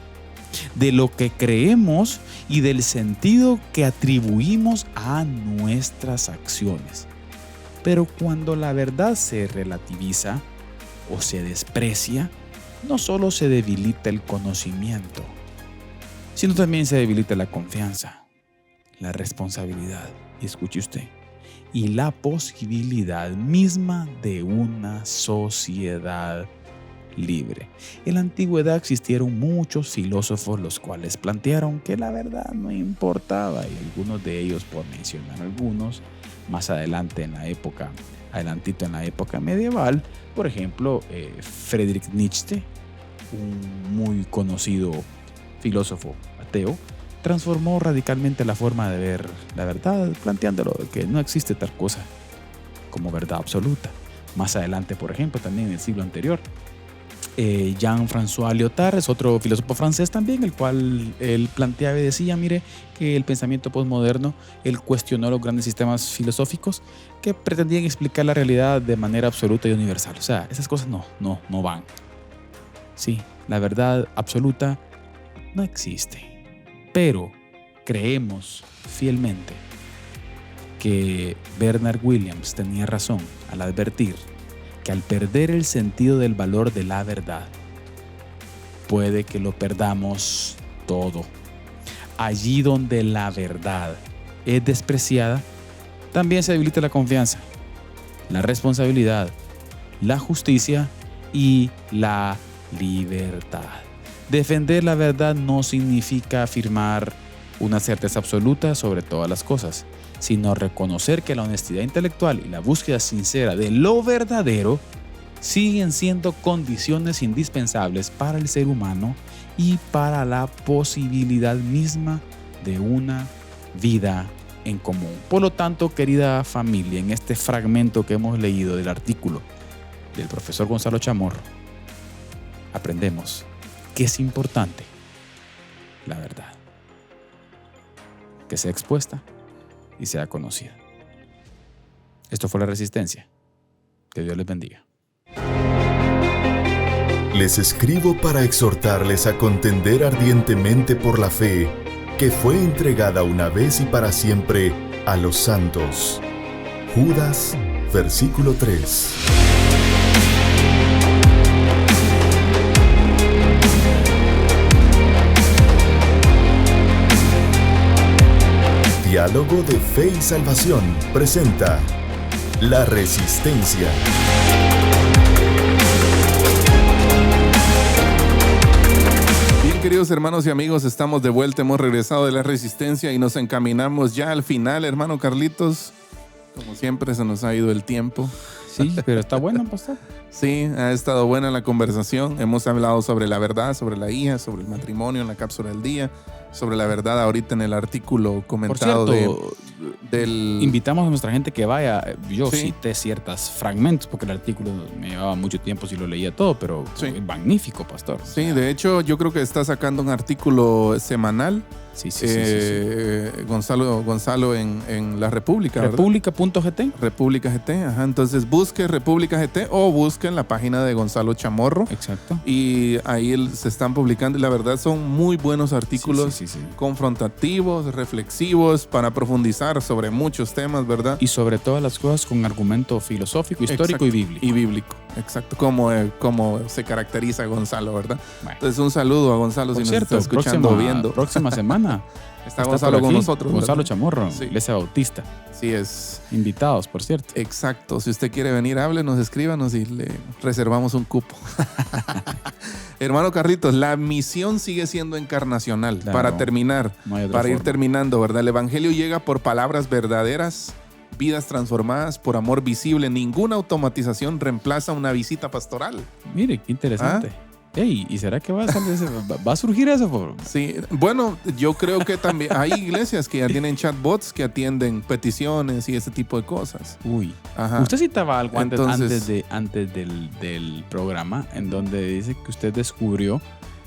de lo que creemos y del sentido que atribuimos a nuestras acciones. Pero cuando la verdad se relativiza o se desprecia, no solo se debilita el conocimiento, sino también se debilita la confianza, la responsabilidad, y escuche usted, y la posibilidad misma de una sociedad libre. En la antigüedad existieron muchos filósofos los cuales plantearon que la verdad no importaba, y algunos de ellos, por mencionar algunos, más adelantito en la época medieval, por ejemplo, Friedrich Nietzsche, un muy conocido filósofo ateo, transformó radicalmente la forma de ver la verdad, planteándolo que no existe tal cosa como verdad absoluta. Más adelante, por ejemplo, también en el siglo anterior, Jean-François Lyotard es otro filósofo francés también, el cual él planteaba y decía, mire, que el pensamiento postmoderno, él cuestionó los grandes sistemas filosóficos que pretendían explicar la realidad de manera absoluta y universal. O sea, esas cosas no van. Sí, la verdad absoluta no existe, pero creemos fielmente que Bernard Williams tenía razón al advertir que al perder el sentido del valor de la verdad, puede que lo perdamos todo. Allí donde la verdad es despreciada, también se debilita la confianza, la responsabilidad, la justicia y la libertad. Defender la verdad no significa afirmar una certeza absoluta sobre todas las cosas, sino reconocer que la honestidad intelectual y la búsqueda sincera de lo verdadero siguen siendo condiciones indispensables para el ser humano y para la posibilidad misma de una vida en común. Por lo tanto, querida familia, en este fragmento que hemos leído del artículo del profesor Gonzalo Chamorro, aprendemos que es importante la verdad, que sea expuesta y sea conocida. Esto fue La Resistencia. Que Dios les bendiga. Les escribo para exhortarles a contender ardientemente por la fe que fue entregada una vez y para siempre a los santos. Judas, versículo 3. Diálogo de Fe y Salvación presenta La Resistencia. Bien, queridos hermanos y amigos, estamos de vuelta, hemos regresado de La Resistencia y nos encaminamos ya al final, hermano Carlitos. Como siempre se nos ha ido el tiempo. Sí, pero está bueno, pastor. Sí, ha estado buena la conversación. Hemos hablado sobre la verdad, sobre la hija, sobre el matrimonio en la cápsula del día, sobre la verdad ahorita en el artículo comentado. Por cierto, del... invitamos a nuestra gente que vaya. Yo Sí. cité ciertos fragmentos porque el artículo me llevaba mucho tiempo si lo leía todo, pero Sí. es magnífico, pastor. Sí, de hecho yo creo que está sacando un artículo semanal. Sí. Gonzalo en La República, ¿verdad? República.gt. República GT, ajá. Entonces busque República GT o busque en la página de Gonzalo Chamorro. Exacto. Y ahí se están publicando y la verdad son muy buenos artículos Sí. confrontativos, reflexivos, para profundizar sobre muchos temas, ¿verdad? Y sobre todas las cosas con argumento filosófico, histórico Exacto. y bíblico. Y bíblico, exacto, como se caracteriza Gonzalo, ¿verdad? Bueno. Entonces un saludo a Gonzalo Por si cierto, nos está escuchando o viendo. próxima semana Está por Gonzalo con aquí, nosotros, Gonzalo ¿verdad? Chamorro, Sí. Iglesia Bautista. Sí es. Invitados, por cierto. Exacto. Si usted quiere venir, háblenos, escríbanos y le reservamos un cupo. Hermano Carlitos, la misión sigue siendo encarnacional. Claro. Para terminar, No hay otra para ir forma. terminando, ¿verdad? El Evangelio llega por palabras verdaderas, vidas transformadas, por amor visible. Ninguna automatización reemplaza una visita pastoral. Mire, qué interesante. ¿Ah? Ey, ¿y será que va a surgir eso? Sí, bueno, yo creo que también hay iglesias que ya tienen chatbots que atienden peticiones y ese tipo de cosas. Uy. Ajá. Usted citaba algo Entonces- antes del programa en donde dice que usted descubrió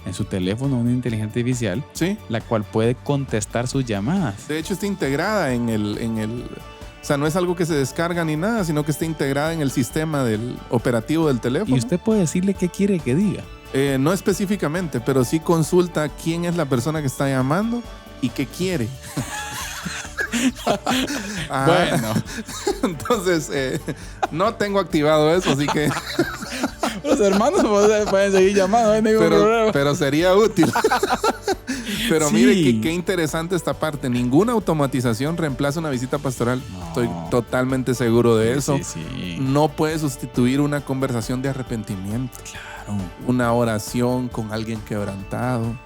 en su teléfono una inteligencia artificial Sí. la cual puede contestar sus llamadas. De hecho, está integrada en el. O sea, no es algo que se descarga ni nada, sino que está integrada en el sistema del operativo del teléfono. Y usted puede decirle qué quiere que diga. No específicamente, pero sí consulta quién es la persona que está llamando y qué quiere. Ah, Bueno, entonces, no tengo activado eso, así que. los hermanos pueden seguir llamando, no hay ningún problema. Pero sería útil. Pero Sí. mire qué interesante esta parte. Ninguna automatización reemplaza una visita pastoral. No. Estoy totalmente seguro de eso. Sí. No puede sustituir una conversación de arrepentimiento, Claro. una oración con alguien quebrantado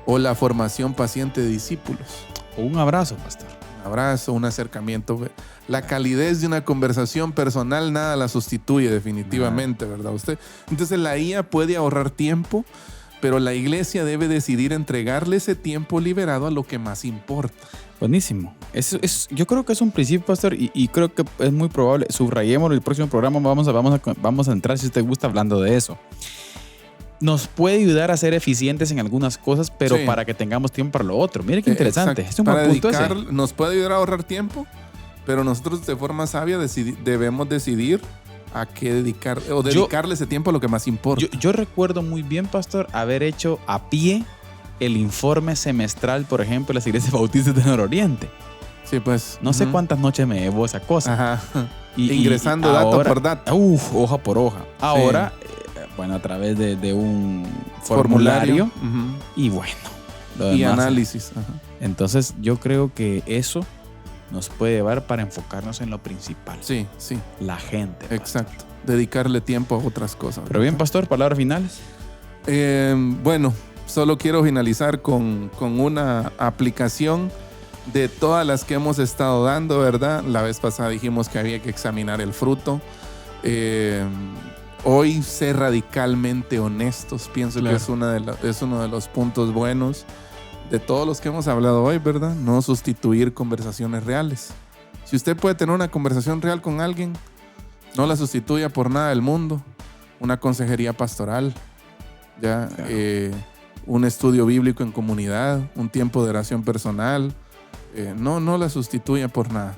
o la formación paciente de discípulos. O un abrazo, pastor. Un abrazo, un acercamiento. La calidez de una conversación personal nada la sustituye definitivamente, ¿verdad? Entonces la IA puede ahorrar tiempo, pero la iglesia debe decidir entregarle ese tiempo liberado a lo que más importa. Buenísimo. Yo creo que es un principio, pastor, y creo que es muy probable. Subrayémoslo, el próximo programa vamos a entrar, si usted gusta, hablando de eso. Nos puede ayudar a ser eficientes en algunas cosas, pero Sí. para que tengamos tiempo para lo otro. Mire qué interesante. Exacto. Es un Para buen punto ese. nos puede ayudar a ahorrar tiempo, pero nosotros de forma sabia debemos decidir a qué dedicarle ese tiempo a lo que más importa. Yo recuerdo muy bien, pastor, haber hecho a pie el informe semestral, por ejemplo, de las iglesias bautistas de Nororiente. Sí, pues. No sé cuántas noches me llevó esa cosa. Ajá. Y ingresando dato ahora, por dato. Hoja por hoja. Ahora, bueno, a través de un formulario. Y bueno. Y análisis. Ajá. Entonces, yo creo que eso nos puede llevar para enfocarnos en lo principal. Sí, sí. La gente. Pastor. Exacto. Dedicarle tiempo a otras cosas. Pero bien, pastor, palabras finales. Bueno, solo quiero finalizar con una aplicación de todas las que hemos estado dando, ¿verdad? La vez pasada dijimos que había que examinar el fruto. Hoy, ser radicalmente honestos, pienso que es uno de los puntos buenos de todos los que hemos hablado hoy, ¿verdad? No sustituir conversaciones reales. Si usted puede tener una conversación real con alguien, no la sustituya por nada del mundo. Una consejería pastoral, ya, claro. Un estudio bíblico en comunidad, un tiempo de oración personal. No la sustituya por nada.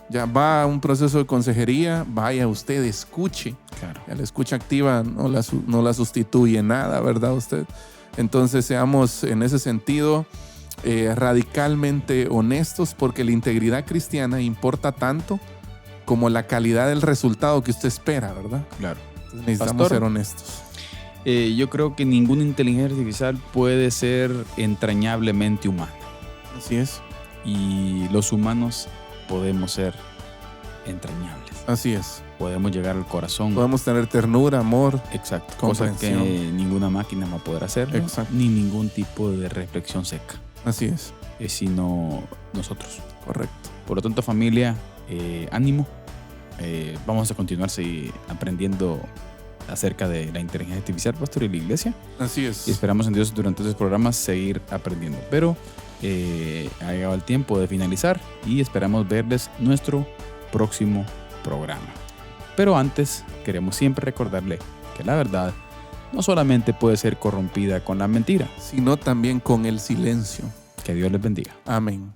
Ya va a un proceso de consejería, vaya usted, escuche. Claro. La escucha activa no la sustituye nada, ¿verdad usted? Entonces seamos en ese sentido radicalmente honestos, porque la integridad cristiana importa tanto como la calidad del resultado que usted espera, ¿verdad? Claro. Entonces necesitamos ser honestos. Yo creo que ninguna inteligencia artificial puede ser entrañablemente humana. Así es. Y los humanos podemos ser entrañables. Así es. Podemos llegar al corazón. Podemos tener ternura, amor. Exacto. Cosa que ninguna máquina va a poder hacer. Exacto. Ni ningún tipo de reflexión seca. Así es. Sino nosotros. Correcto. Por lo tanto, familia, ánimo. Vamos a continuar aprendiendo acerca de la inteligencia artificial, pastor, y la iglesia. Así es. Y esperamos en Dios durante estos programas seguir aprendiendo. Pero ha llegado el tiempo de finalizar y esperamos verles nuestro próximo programa. Pero antes, queremos siempre recordarle que la verdad no solamente puede ser corrompida con la mentira, sino también con el silencio. Que Dios les bendiga. Amén.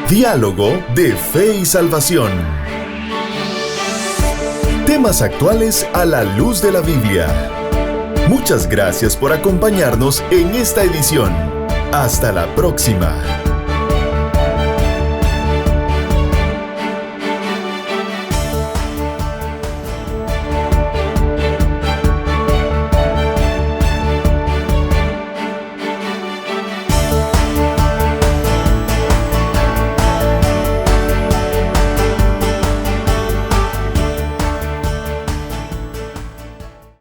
Diálogo de Fe y Salvación. Temas actuales a la luz de la Biblia. Muchas gracias por acompañarnos en esta edición. Hasta la próxima.